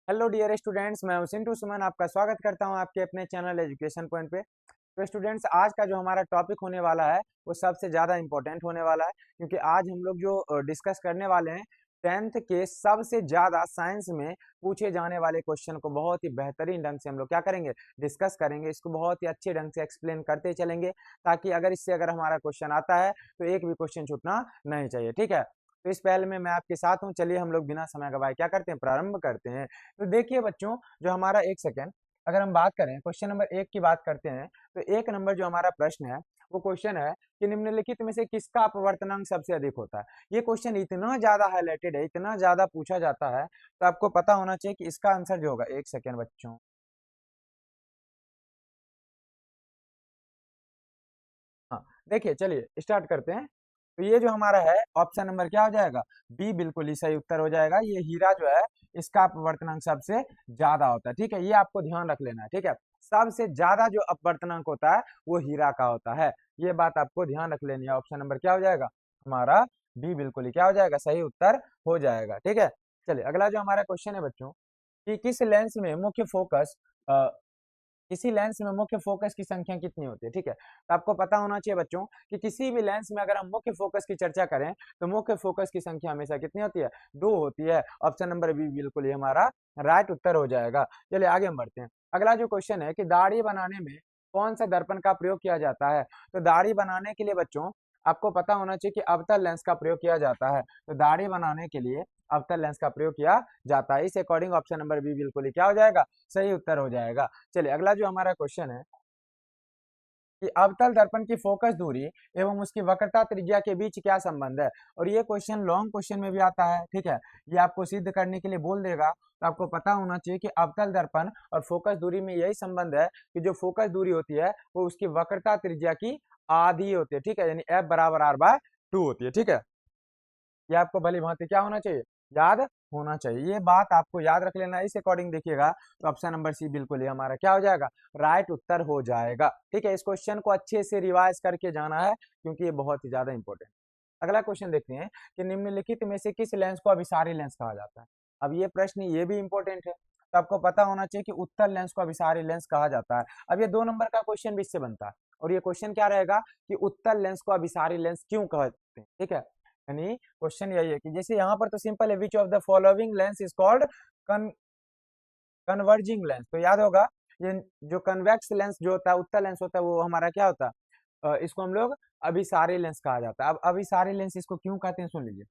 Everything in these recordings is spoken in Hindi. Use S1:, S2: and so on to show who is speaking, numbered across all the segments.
S1: हेलो डियर स्टूडेंट्स, मैं हूं सिंटू सुमन। आपका स्वागत करता हूं आपके अपने चैनल एजुकेशन पॉइंट पे। तो स्टूडेंट्स, आज का जो हमारा टॉपिक होने वाला है वो सबसे ज़्यादा इंपॉर्टेंट होने वाला है, क्योंकि आज हम लोग जो डिस्कस करने वाले हैं 10th के सबसे ज़्यादा साइंस में पूछे जाने वाले क्वेश्चन को बहुत ही बेहतरीन ढंग से हम लोग क्या करेंगे, डिस्कस करेंगे। इसको बहुत ही अच्छे ढंग से एक्सप्लेन करते चलेंगे, ताकि अगर हमारा क्वेश्चन आता है तो एक भी क्वेश्चन छूटना नहीं चाहिए। ठीक है, तो इस पहल में मैं आपके साथ हूँ। चलिए हम लोग बिना समय गवाए क्या करते हैं, प्रारंभ करते हैं। तो देखिए बच्चों, जो हमारा एक सेकेंड, अगर हम बात करें क्वेश्चन नंबर 1 की बात करते हैं, तो 1 नंबर जो हमारा प्रश्न है वो क्वेश्चन है कि निम्नलिखित में से किसका अपवर्तनांक सबसे अधिक होता है। ये क्वेश्चन इतना ज्यादा हाईलाइटेड है, इतना ज्यादा पूछा जाता है, तो आपको पता होना चाहिए कि इसका आंसर जो होगा, एक सेकेंड बच्चों। हाँ, देखिए चलिए स्टार्ट करते हैं। तो ये जो हमारा है ऑप्शन नंबर क्या हो जाएगा, बी बिल्कुल ही सही उत्तर हो जाएगा। ये हीरा जो है इसका अपवर्तनांक सबसे ज्यादा होता है। ठीक है, ये आपको ध्यान रख लेना है। ठीक है, सबसे ज्यादा जो अपवर्तनांक होता है वो हीरा का होता है। ये बात आपको ध्यान रख लेनी है। ऑप्शन नंबर क्या हो जाएगा हमारा, बी बिल्कुल ही क्या हो जाएगा, सही उत्तर हो जाएगा। ठीक है, चलिए अगला जो हमारा क्वेश्चन है बच्चों, कि किस लेंस में मुख्य फोकस किसी लेंस में मुख्य फोकस की संख्या कितनी होती है। ठीक है, तो आपको पता होना चाहिए बच्चों कि किसी भी लेंस में अगर हम मुख्य फोकस की चर्चा करें तो मुख्य फोकस की संख्या हमेशा कितनी होती है, 2 होती है। ऑप्शन नंबर बी बिल्कुल ही हमारा राइट उत्तर हो जाएगा। चलिए आगे हम बढ़ते हैं। अगला जो क्वेश्चन है कि दाढ़ी बनाने में कौन सा दर्पण का प्रयोग किया जाता है। तो दाढ़ी बनाने के लिए बच्चों आपको पता होना चाहिए कि अवतल लेंस का प्रयोग किया जाता है। तो दाढ़ी बनाने के लिए अवतल लेंस का प्रयोग किया जाता है। इस अकॉर्डिंग ऑप्शन नंबर बी बिल्कुल ही क्या हो जाएगा, सही उत्तर हो जाएगा। चलिए अगला जो हमारा क्वेश्चन है कि अवतल दर्पण की फोकस दूरी एवं उसकी वक्रता त्रिज्या के बीच क्या संबंध है। और ये क्वेश्चन लॉन्ग क्वेश्चन में भी आता है। ठीक है, ये आपको सिद्ध करने के लिए बोल देगा, तो आपको पता होना चाहिए कि अवतल दर्पण और फोकस दूरी में यही संबंध है कि जो फोकस दूरी होती है वो उसकी वक्रता त्रिज्या की आधी होती है। ठीक है, यानी एफ बराबर आर बाय 2 होती है। ठीक है, ये आपको भली भांति क्या होना चाहिए, याद होना चाहिए। ये बात आपको याद रख लेना। इस अकॉर्डिंग देखिएगा तो ऑप्शन नंबर सी बिल्कुल ही हमारा क्या हो जाएगा, राइट उत्तर हो जाएगा। ठीक है, इस क्वेश्चन को अच्छे से रिवाइज करके जाना है, क्योंकि ये बहुत ही ज्यादा इंपॉर्टेंट। अगला क्वेश्चन देखते हैं कि निम्नलिखित में से किस लेंस को अभिसारी लेंस कहा जाता है। अब ये प्रश्न ये भी इंपॉर्टेंट है, तो आपको पता होना चाहिए कि उत्तल लेंस को अभिसारी लेंस कहा जाता है। अब ये 2 नंबर का क्वेश्चन भी इससे बनता है, और ये क्वेश्चन क्या रहेगा कि उत्तल लेंस को अभिसारी लेंस क्यों कहते हैं। ठीक है, यानी क्वेश्चन यही है कि जैसे यहाँ पर तो सिंपल है, which of the following lens is called converging lens. तो याद होगा, ये जो कन्वेक्स लेंस जो होता है, उत्तल लेंस होता है, वो हमारा क्या होता है, इसको हम लोग अभिसारी लेंस कहा जाता है। अब अभिसारी लेंस इसको क्यों कहते हैं, सुन लीजिए।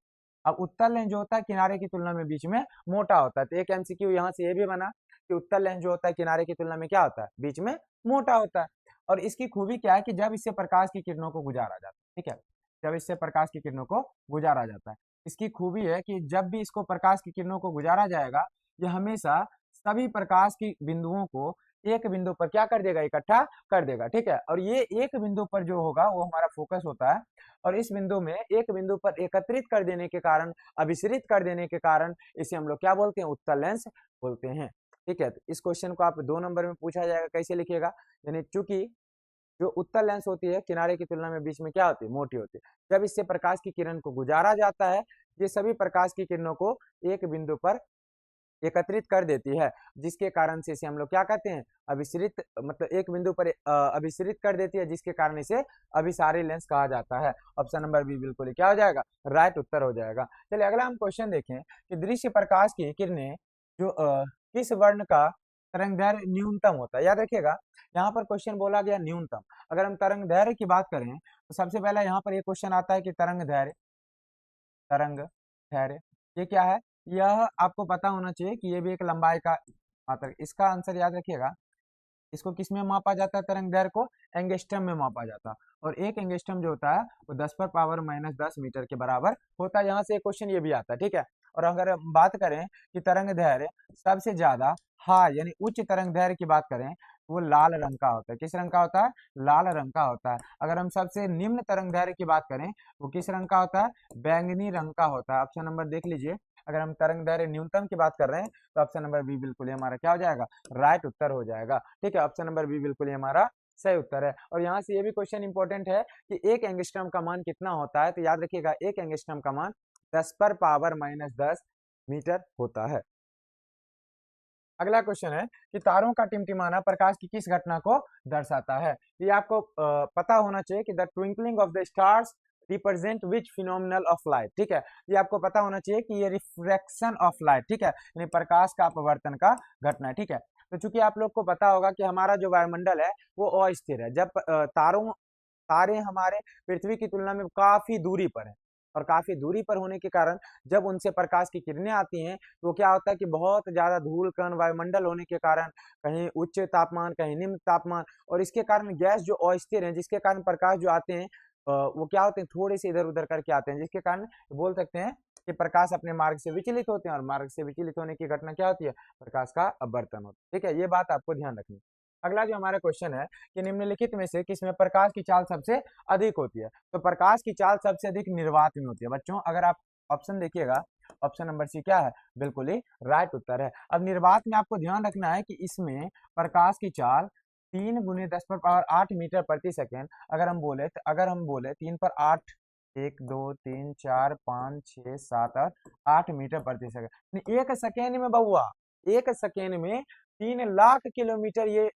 S1: अब उत्तल लेंस जो होता है किनारे की तुलना में बीच में मोटा होता है। तो एक एमसीक्यू यहाँ से ये भी बना कि उत्तल लेंस जो होता है किनारे की तुलना में क्या होता है, बीच में मोटा होता है। और इसकी खूबी क्या है कि जब इससे प्रकाश की किरणों को गुजारा जाता है, ठीक है, जब इससे प्रकाश की किरणों को गुजारा जाता है, इसकी खूबी है कि जब भी इसको प्रकाश की किरणों को गुजारा जाएगा, ये हमेशा सभी प्रकाश की बिंदुओं को एक बिंदु पर क्या कर देगा, इकट्ठा कर देगा। ठीक है, और ये एक बिंदु पर जो होगा वो हमारा फोकस होता है, और इस बिंदु में एक बिंदु पर एकत्रित कर देने के कारण, अभिसरित कर देने के कारण इसे हम लोग क्या बोलते हैं, उत्तल लेंस बोलते हैं। ठीक है, तो इस क्वेश्चन को आप 2 नंबर में पूछा जाएगा, कैसे लिखिएगा, यानी चूंकि जो उत्तल लेंस होती है किनारे की तुलना में बीच में क्या होती है, मोटी होती है। जब इससे प्रकाश की किरण को गुजारा जाता है, ये सभी प्रकाश की किरणों को एक बिंदु पर एकत्रित कर देती है, जिसके कारण से इसे हम लोग क्या कहते हैं, अभिसरित, मतलब एक बिंदु पर अभिसरित कर देती है, जिसके कारण इसे अभिसारी लेंस कहा जाता है। ऑप्शन नंबर बी बिल्कुल ही क्या हो जाएगा, राइट उत्तर हो जाएगा। चलिए अगला हम क्वेश्चन देखें कि दृश्य प्रकाश की किरणें जो किस वर्ण का तरंग दैर्घ्य न्यूनतम होता है। याद रखिएगा, यहाँ पर क्वेश्चन बोला गया न्यूनतम। अगर हम तरंग दैर्घ्य की बात करें तो सबसे पहले यहाँ पर ये क्वेश्चन आता है कि तरंग दैर्घ्य ये क्या है। यह आपको पता होना चाहिए कि ये भी एक लंबाई का मात्रक। इसका आंसर याद रखिएगा, इसको किस में मापा जाता है, तरंग दैर्घ्य को एंगस्ट्रम में मापा जाता है। और एक एंगस्ट्रम जो होता है वो 10⁻⁻10 मीटर के बराबर होता है। यहाँ से एक क्वेश्चन ये भी आता है। ठीक है, और अगर हम बात करें कि तरंग दैर्घ्य सबसे ज्यादा हाई यानी उच्च तरंग दैर्घ्य की बात करें, वो लाल रंग का होता है। किस रंग का होता है, लाल रंग का होता है। अगर हम सबसे निम्न तरंग दैर्घ्य की बात करें, वो किस रंग का होता है, बैंगनी रंग का होता है। ऑप्शन नंबर देख लीजिए, अगर हम तरंग दैर्घ्य न्यूनतम की बात कर रहे हैं तो ऑप्शन नंबर बी बिल्कुल ही हमारा क्या हो जाएगा, राइट उत्तर हो जाएगा। ठीक है, ऑप्शन नंबर बी बिल्कुल ही हमारा सही उत्तर है। और यहाँ से ये भी क्वेश्चन इंपॉर्टेंट है कि एक एंगस्ट्रम का मान कितना होता है। तो याद रखिएगा, एक एंगस्ट्रम का मान 10⁻⁻10 मीटर होता है। अगला क्वेश्चन है कि तारों का टिमटिमाना प्रकाश की किस घटना को दर्शाता है। ये आपको पता होना चाहिए कि the twinkling of the stars represent which phenomenal of light. ठीक है, ये आपको पता होना चाहिए कि ये रिफ्रैक्शन ऑफ लाइट, ठीक है, यानी प्रकाश का अपवर्तन का घटना है। ठीक है, तो चूंकि आप लोग को पता होगा कि हमारा जो वायुमंडल है वो अस्थिर है। जब तारे हमारे पृथ्वी की तुलना में काफी दूरी पर है, और काफी दूरी पर होने के कारण जब उनसे प्रकाश की किरणें आती हैं तो क्या होता है कि बहुत ज्यादा धूल कण वायुमंडल होने के कारण कहीं उच्च तापमान कहीं निम्न तापमान, और इसके कारण गैस जो अस्थिर है जिसके कारण प्रकाश जो आते हैं वो क्या होते हैं, थोड़े से इधर उधर करके आते हैं, जिसके कारण बोल सकते हैं कि प्रकाश अपने मार्ग से विचलित होते हैं, और मार्ग से विचलित होने की घटना क्या होती है, प्रकाश का अपवर्तन होता है। ठीक है, ये बात आपको ध्यान रखनी है। अगला जो हमारा क्वेश्चन है कि निम्नलिखित में से किसमें प्रकाश की चाल सबसे अधिक होती है। तो प्रकाश की चाल सबसे अधिक निर्वात में होती है। बच्चों अगर आप ऑप्शन देखिएगा, ऑप्शन नंबर सी क्या है, बिल्कुल ही राइट उत्तर है। अब निर्वात में आपको ध्यान रखना है कि इसमें प्रकाश की चाल 3 × 10⁸ अगर हम बोले 3/8, 1 2 3 4 5 6 7 और 8 मीटर प्रति सेकंड, 1 सेकेंड में बउआ, 1 सेकेंड में 3 लाख किलोमीटर ये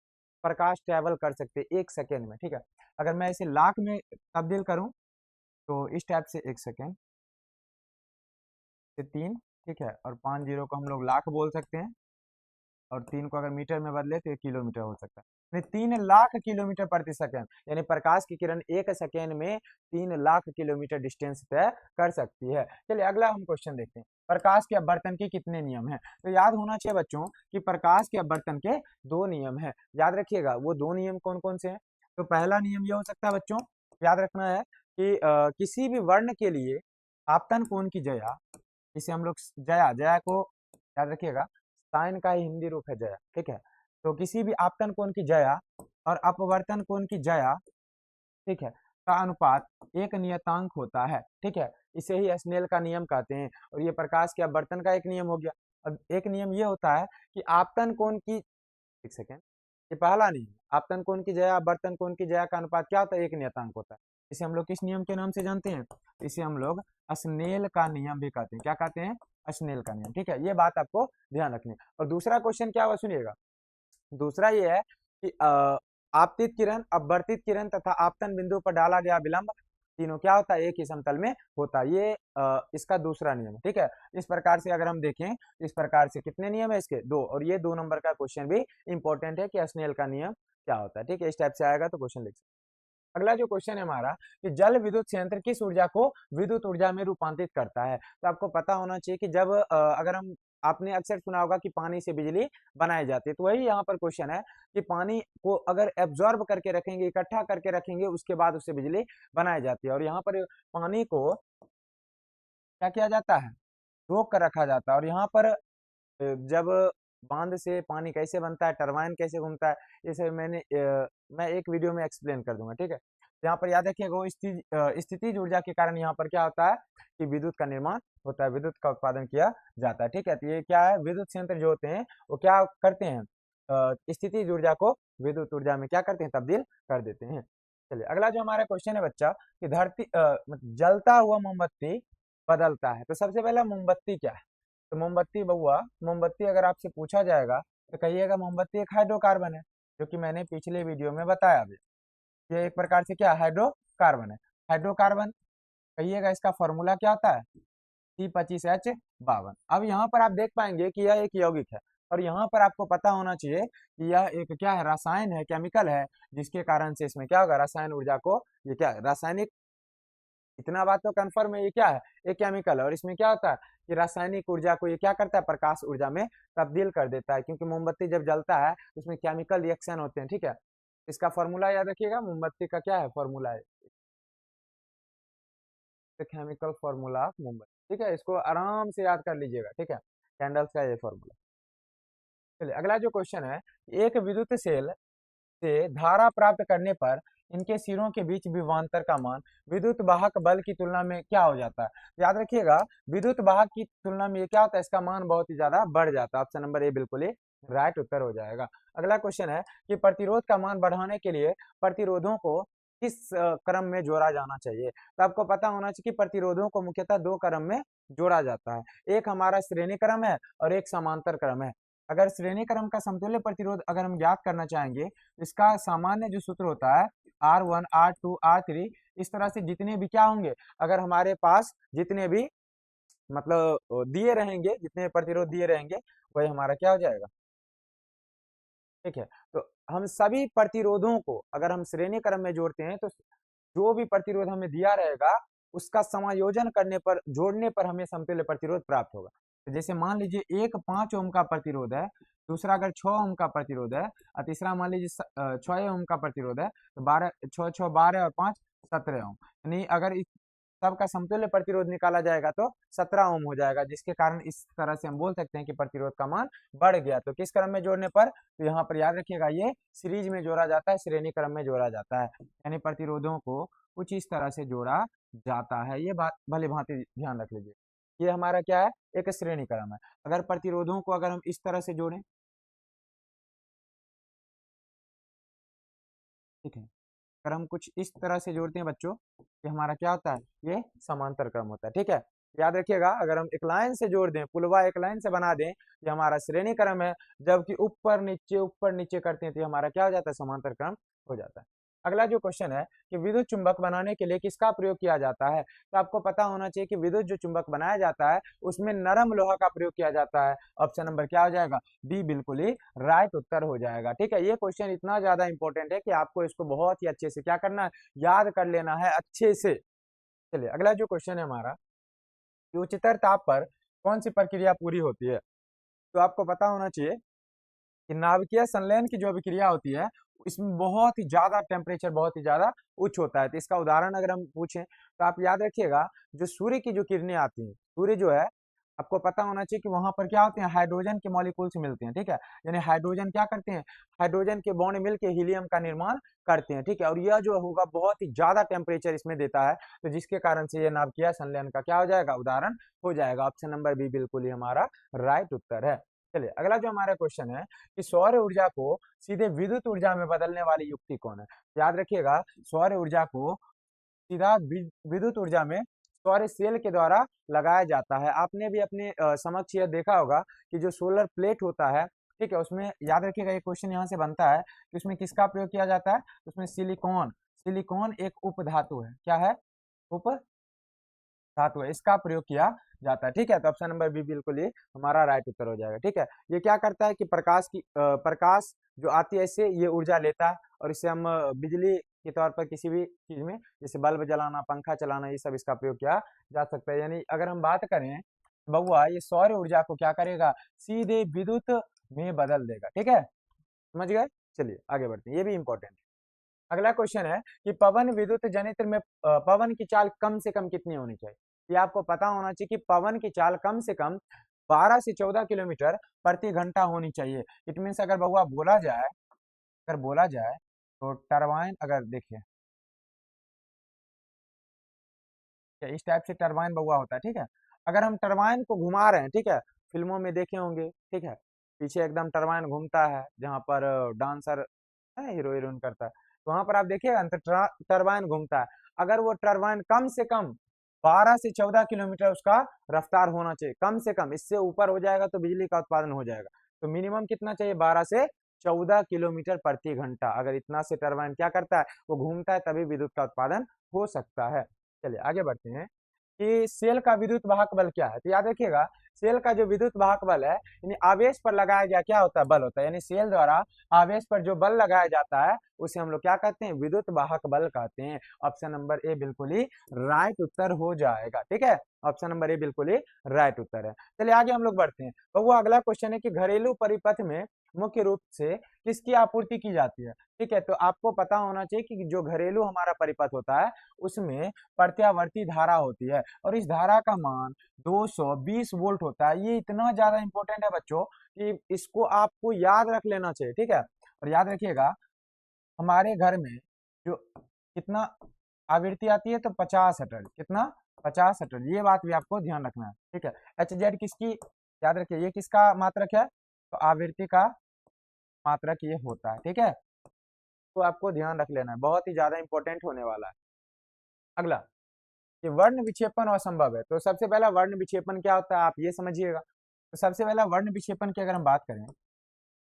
S1: प्रकाश ट्रेवल कर सकते हैं 1 सेकेंड में। ठीक है, अगर मैं इसे लाख में तब्दील करूं तो इस टाइप से 1 सेकेंड से 3, ठीक है, और 5 जीरो को हम लोग लाख बोल सकते हैं, और 3 को अगर मीटर में बदले तो ये किलोमीटर हो सकता है। यानी 3 लाख किलोमीटर प्रति सेकंड, यानी प्रकाश की किरण 1 सेकेंड में 3 लाख किलोमीटर डिस्टेंस तय कर सकती है। चलिए अगला हम क्वेश्चन देखते हैं, प्रकाश के अपवर्तन के कितने नियम हैं। तो याद होना चाहिए बच्चों कि प्रकाश के अपवर्तन के 2 नियम हैं। याद रखिएगा वो 2 नियम कौन कौन से हैं। तो पहला नियम ये हो सकता है बच्चों, याद रखना है कि किसी भी वर्ण के लिए आपतन कोण की जया, इसे हम लोग जया, जया को याद रखिएगा, साइन का ही हिंदी रूप है जया। ठीक है, तो किसी भी आपतन कोण की जया और अपवर्तन कोण की जया, ठीक है, का अनुपात एक नियतांक होता है। ठीक है, इसे ही स्नेल का नियम कहते हैं, और ये प्रकाश के अपवर्तन का एक नियम हो गया। अब एक नियम ये होता है कि आपतन कोण की, एक सेकेंड, ये पहला नियम, आपतन कोण की जया अपवर्तन कोण की जया का अनुपात क्या होता है, एक नियतांक होता है। इसे हम लोग किस नियम के नाम से जानते हैं, इसे हम लोग स्नेल का नियम भी कहते हैं। क्या कहते हैं, स्नेल का नियम। ठीक है, ये बात आपको ध्यान रखनी है। और दूसरा क्वेश्चन क्या हुआ सुनिएगा, दूसरा ये है कि आपतित किरण, अपवर्तित किरण तथा आपतन बिंदु पर डाला गया विलंब तीनों क्या होता है, एक ही समतल में होता है। ये इसका दूसरा नियम है। ठीक है, इस प्रकार से अगर हम देखें तो इस प्रकार से कितने नियम है इसके, 2, और ये 2 नंबर का क्वेश्चन भी इंपॉर्टेंट है कि स्नेल का नियम क्या होता है। ठीक है, इस टाइप से आएगा तो क्वेश्चन लिख सकते हैं। अगला जो क्वेश्चन है हमारा कि जल विद्युत संयंत्र किस ऊर्जा को विद्युत ऊर्जा में रूपांतरित करता है। तो आपको पता होना चाहिए कि जब अगर हम, आपने अक्सर सुना होगा कि पानी से बिजली बनाई जाती है, तो वही यहाँ पर क्वेश्चन है कि पानी को अगर एब्जॉर्ब करके रखेंगे, इकट्ठा करके रखेंगे, उसके बाद उससे बिजली बनाई जाती है। और यहाँ पर पानी को क्या किया जाता है, रोक कर रखा जाता है। और यहाँ पर जब बांध से पानी कैसे बनता है, टरबाइन कैसे घूमता है, इसे मैं एक वीडियो में एक्सप्लेन कर दूंगा। ठीक है, यहाँ पर याद रखिएगा वो स्थितिज ऊर्जा के कारण यहाँ पर क्या होता है कि विद्युत का निर्माण होता है, विद्युत का उत्पादन किया जाता है। ठीक है, तो ये क्या है, विद्युत संयंत्र जो होते हैं वो क्या करते हैं, स्थितिज ऊर्जा को विद्युत ऊर्जा में क्या करते हैं, तब्दील कर देते हैं। चलिए अगला जो हमारा क्वेश्चन है बच्चा कि जलता हुआ मोमबत्ती बदलता है। तो सबसे पहला मोमबत्ती क्या है। तो मोमबत्ती बउआ, मोमबत्ती अगर आपसे पूछा जाएगा तो कहिएगा मोमबत्ती एक हाइड्रोकार्बन है, जो कि मैंने पिछले वीडियो में बताया भी। ये एक प्रकार से क्या हाइड्रोकार्बन है। हाइड्रोकार्बन कहिएगा इसका फॉर्मूला क्या होता है, C25H52। अब यहाँ पर आप देख पाएंगे कि यह एक यौगिक है, और यहाँ पर आपको पता होना चाहिए कि यह एक क्या है, रसायन है, केमिकल है, जिसके कारण से इसमें क्या होगा, रसायन ऊर्जा को, ये क्या है, रासायनिक, इतना बात तो कंफर्म है, ये क्या है, ये केमिकल है, और इसमें क्या होता है कि रासायनिक ऊर्जा को ये क्या करता है, प्रकाश ऊर्जा में तब्दील कर देता है। क्योंकि मोमबत्ती जब जलता है उसमें केमिकल रिएक्शन होते हैं। ठीक है, इसका फॉर्मूला याद रखिएगा, मोमबत्ती का क्या है फॉर्मूला है, केमिकल फॉर्मूला ऑफ मोमबत्ती। ठीक है, इसको आराम से याद कर लीजिएगा। ठीक है, कैंडल्स का ये फॉर्मूला। चलिए अगला जो क्वेश्चन है, एक विद्युत सेल से धारा प्राप्त करने पर इनके सिरों के बीच विभवांतर का मान विद्युत वाहक बल की तुलना में क्या हो जाता है। याद रखिएगा, विद्युत वाहक की तुलना में ये क्या होता है, इसका मान बहुत ही ज्यादा बढ़ जाता है। ऑप्शन नंबर ए बिल्कुल ही राइट उत्तर हो जाएगा। अगला क्वेश्चन है कि प्रतिरोध का मान बढ़ाने के लिए प्रतिरोधों को किस क्रम में जोड़ा जाना चाहिए। तो आपको पता होना चाहिए कि प्रतिरोधों को मुख्यतः 2 क्रम में जोड़ा जाता है, एक हमारा श्रेणी क्रम है और एक समांतर क्रम है। अगर श्रेणी क्रम का समतुल्य प्रतिरोध अगर हम ज्ञात करना चाहेंगे तो इसका सामान्य जो सूत्र होता है R1 R2 R3, इस तरह से जितने भी क्या होंगे, अगर हमारे पास जितने भी मतलब दिए रहेंगे, जितने प्रतिरोध दिए रहेंगे वही हमारा क्या हो जाएगा। ठीक है, तो हम सभी प्रतिरोधों को अगर हम श्रेणी क्रम में जोड़ते हैं तो जो भी प्रतिरोध हमें दिया रहेगा उसका समायोजन करने पर, जोड़ने पर हमें समतुल्य प्रतिरोध प्राप्त होगा। तो जैसे मान लीजिए एक 5 ओम का प्रतिरोध है, दूसरा अगर 6 ओम का प्रतिरोध है और तीसरा मान लीजिए 6 ओम का प्रतिरोध है, तो 12 6 6 12 और 5 17 ओम, यानी अगर इस सबका समतुल्य प्रतिरोध निकाला जाएगा तो 17 ओम हो जाएगा, जिसके कारण इस तरह से हम बोल सकते हैं कि प्रतिरोध का मान बढ़ गया। तो किस क्रम में जोड़ने पर, तो यहाँ पर याद रखिएगा ये सीरीज में जोड़ा जाता है, श्रेणी क्रम में जोड़ा जाता है, यानी प्रतिरोधों को कुछ इस तरह से जोड़ा जाता है। ये बात भली भांति ध्यान रख लीजिए, ये हमारा क्या है, एक श्रेणी क्रम है। अगर प्रतिरोधों को अगर हम इस तरह से जोड़ें, ठीक है, अगर हम कुछ इस तरह से जोड़ते हैं बच्चों, ये हमारा क्या होता है, ये समांतर क्रम होता है। ठीक है, याद रखिएगा अगर हम एक लाइन से जोड़ दें, पुलवा एक लाइन से बना दें, ये हमारा श्रेणी क्रम है, जबकि ऊपर नीचे करते हैं तो ये हमारा क्या हो जाता है, समांतर क्रम हो जाता है। अगला जो क्वेश्चन है कि विद्युत चुंबक बनाने के लिए किसका प्रयोग किया जाता है, तो आपको पता होना चाहिए कि विद्युत जो चुंबक बनाया जाता है उसमें नरम लोहा का प्रयोग किया जाता है। ऑप्शन नंबर क्या हो जाएगा, बी बिल्कुल ही राइट उत्तर हो जाएगा। ठीक है, ये क्वेश्चन इतना ज्यादा इंपॉर्टेंट है कि आपको इसको बहुत ही अच्छे से क्या करना है, याद कर लेना है अच्छे से। चलिए अगला जो क्वेश्चन है हमारा कि उच्चतर ताप पर कौन सी प्रक्रिया पूरी होती है, तो आपको पता होना चाहिए कि नाभिकीय संलयन की जो अभिक्रिया होती है इसमें बहुत ही ज्यादा टेम्परेचर बहुत ही ज्यादा उच्च होता है। तो इसका उदाहरण अगर हम पूछें तो आप याद रखिएगा, जो सूर्य की जो किरणें आती हैं, सूर्य जो है आपको पता होना चाहिए कि वहां पर क्या होते हैं, हाइड्रोजन के मॉलिक्यूल्स मिलते हैं। ठीक है, यानी हाइड्रोजन क्या करते हैं, हाइड्रोजन के बॉन्ड मिलके हीलियम का निर्माण करते हैं। ठीक है, और यह जो होगा बहुत ही ज्यादा टेम्परेचर इसमें देता है, तो जिसके कारण से ये नाभिकीय संलयन का क्या हो जाएगा, उदाहरण हो जाएगा। ऑप्शन नंबर बी बिल्कुल ही हमारा राइट उत्तर है। चलिए अगला जो हमारा क्वेश्चन है कि सौर ऊर्जा को सीधे विद्युत ऊर्जा में बदलने वाली युक्ति कौन है। याद रखिएगा सौर ऊर्जा को सीधा विद्युत ऊर्जा में सौर सेल के द्वारा लगाया जाता है। आपने भी अपने समक्ष यह देखा होगा कि जो सोलर प्लेट होता है, ठीक है, उसमें याद रखिएगा एक क्वेश्चन यहाँ से बनता है कि उसमें किसका प्रयोग किया जाता है, उसमें सिलिकॉन, सिलिकॉन एक उपधातु है। क्या है, उप धातु है, इसका प्रयोग किया जाता है। ठीक है, तो ऑप्शन नंबर बी बिल्कुल ही हमारा राइट उत्तर हो जाएगा। ठीक है, ये क्या करता है कि प्रकाश जो आती है इससे ये ऊर्जा लेता है और इससे हम बिजली के तौर पर किसी भी चीज में जैसे बल्ब जलाना, पंखा चलाना, ये सब इसका प्रयोग किया जा सकता है। यानी अगर हम बात करें बउआ, ये सौर ऊर्जा को क्या करेगा, सीधे विद्युत में बदल देगा। ठीक है, समझ गए। चलिए आगे बढ़ते हैं, ये भी इंपॉर्टेंट है। अगला क्वेश्चन है कि पवन विद्युत जनित्र में पवन की चाल कम से कम कितनी होनी चाहिए। ये आपको पता होना चाहिए कि पवन की चाल कम से कम 12 से 14 किलोमीटर प्रति घंटा होनी चाहिए। इट मीन्स अगर बउआ बोला जाए, अगर बोला जाए तो टरबाइन अगर देखिए इस टाइप से टरबाइन बउआ होता है। ठीक है, अगर हम टरबाइन को घुमा रहे हैं, ठीक है, फिल्मों में देखे होंगे, ठीक है, पीछे एकदम टरबाइन घूमता है जहां पर डांसर हीरो हीरोइन करता है, तो वहां पर आप देखिएगा तो टरबाइन घूमता है। अगर वो टरबाइन कम से कम 12 से 14 किलोमीटर उसका रफ्तार होना चाहिए, कम से कम, इससे ऊपर हो जाएगा तो बिजली का उत्पादन हो जाएगा। तो मिनिमम कितना चाहिए, 12 से 14 किलोमीटर प्रति घंटा। अगर इतना से टरबाइन क्या करता है, वो घूमता है, तभी विद्युत का उत्पादन हो सकता है। चलिए आगे बढ़ते हैं कि सेल का विद्युत वाहक बल क्या है। तो याद रखिएगा सेल का जो विद्युत वाहक बल है, यानी आवेश पर लगाया गया क्या होता है, बल होता है। यानी सेल द्वारा आवेश पर जो बल लगाया जाता है उसे हम लोग क्या कहते हैं, विद्युत वाहक बल कहते हैं। ऑप्शन नंबर ए बिल्कुल ही राइट उत्तर हो जाएगा। ठीक है, ऑप्शन नंबर ए बिल्कुल ही राइट उत्तर है। चलिए आगे हम लोग बढ़ते हैं, तो वो अगला क्वेश्चन है कि घरेलू परिपथ में मुख्य रूप से किसकी आपूर्ति की जाती है। ठीक है, तो आपको पता होना चाहिए कि जो घरेलू हमारा परिपथ होता है उसमें प्रत्यावर्ती धारा होती है और इस धारा का मान 220 वोल्ट होता है। ये इतना ज्यादा इंपॉर्टेंट है बच्चों कि इसको आपको याद रख लेना चाहिए। ठीक है, और याद रखिएगा हमारे घर में जो कितना आवृत्ति आती है, तो 50 हर्ट्ज, कितना, 50 हर्ट्ज, ये बात भी आपको ध्यान रखना है। ठीक है, एच जेड किसकी, याद रखिए ये किसका मात्रक है, तो आवृत्ति का मात्रक ये होता है। ठीक है, तो आपको ध्यान रख लेना है, बहुत ही ज्यादा इंपॉर्टेंट होने वाला है। अगला कि वर्ण विक्षेपण असंभव है, तो सबसे पहला वर्ण विक्षेपण क्या होता है आप ये समझिएगा। तो सबसे पहला वर्ण विक्षेपण की अगर हम बात करें,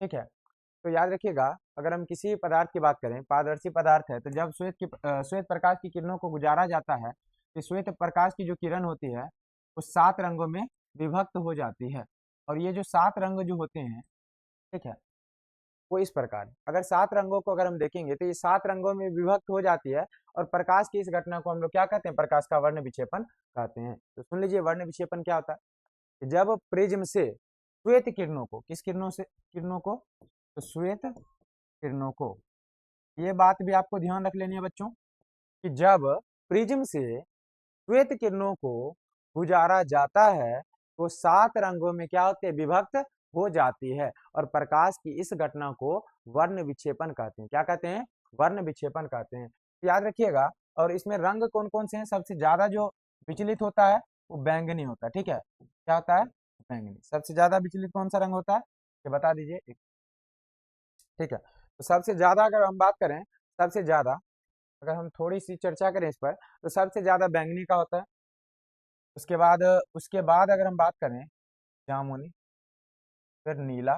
S1: ठीक है, तो याद रखिएगा, अगर हम किसी पदार्थ की बात करें, पारदर्शी पदार्थ है, तो जब श्वेत प्रकाश की किरणों को गुजारा जाता है, तो श्वेत प्रकाश की जो किरण होती है वो 7 रंगों में विभक्त हो जाती है। और ये जो 7 रंग जो होते हैं, ठीक है, वो इस प्रकार, अगर 7 रंगों को अगर हम देखेंगे तो ये 7 रंगों में विभक्त हो जाती है। और प्रकाश की इस घटना को हम लोग क्या कहते हैं? प्रकाश का वर्ण विक्षेपण कहते हैं। तो सुन लीजिए, वर्ण विक्षेपण क्या होता है? जब प्रिज्म से श्वेत किरणों को, किस किरणों से, किरणों को, तो श्वेत किरणों को, ये बात भी आपको ध्यान रख लेनी है बच्चों, कि जब प्रिज्म से श्वेत किरणों को गुजारा जाता है तो 7 रंगों में क्या होते हैं? विभक्त हो जाती है। और प्रकाश की इस घटना को वर्ण विक्षेपण कहते हैं। क्या कहते हैं? वर्ण विक्षेपण कहते हैं। तो याद रखिएगा। और इसमें रंग कौन कौन से हैं? सबसे ज्यादा जो विचलित होता है वो बैंगनी होता है। ठीक है, क्या होता है? बैंगनी। सबसे ज्यादा विचलित कौन सा रंग होता है, ये बता दीजिए। ठीक है, तो सबसे ज्यादा अगर हम बात करें, सबसे ज्यादा अगर हम थोड़ी सी चर्चा करें इस पर, तो सबसे ज्यादा बैंगनी का होता है। उसके बाद अगर हम बात करें, जामुनी, फिर नीला,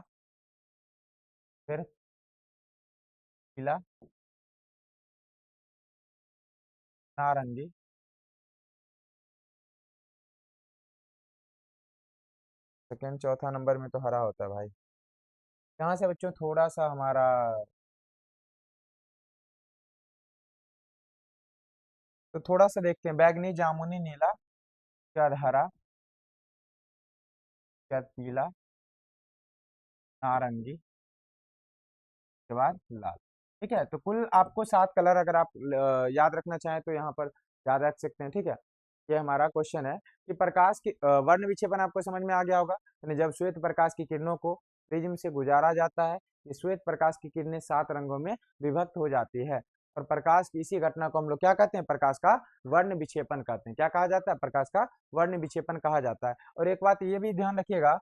S1: फिर पीला, नारंगी, सेकंड चौथा नंबर में तो हरा होता है भाई। यहाँ से बच्चों थोड़ा सा हमारा, तो थोड़ा सा देखते हैं, बैगनी, जामुनी, नीला, उसके बाद हरा, उसके बाद पीला, नारंगी, उसके बाद लाल। ठीक है, तो कुल आपको 7 कलर अगर आप याद रखना चाहें तो यहाँ पर याद रख सकते हैं। ठीक है, ये हमारा क्वेश्चन है कि प्रकाश की वर्ण विक्षेपण आपको समझ में आ गया होगा। यानी जब श्वेत प्रकाश की किरणों को प्रिज्म से गुजारा जाता है, ये श्वेत प्रकाश की किरणें 7 रंगों में विभक्त हो जाती है। और प्रकाश की इसी घटना को हम लोग क्या कहते हैं? प्रकाश का वर्ण विक्षेपण कहते हैं। क्या कहा जाता है? प्रकाश का वर्ण विक्षेपण कहा जाता है। और एक बात ये भी ध्यान रखिएगा,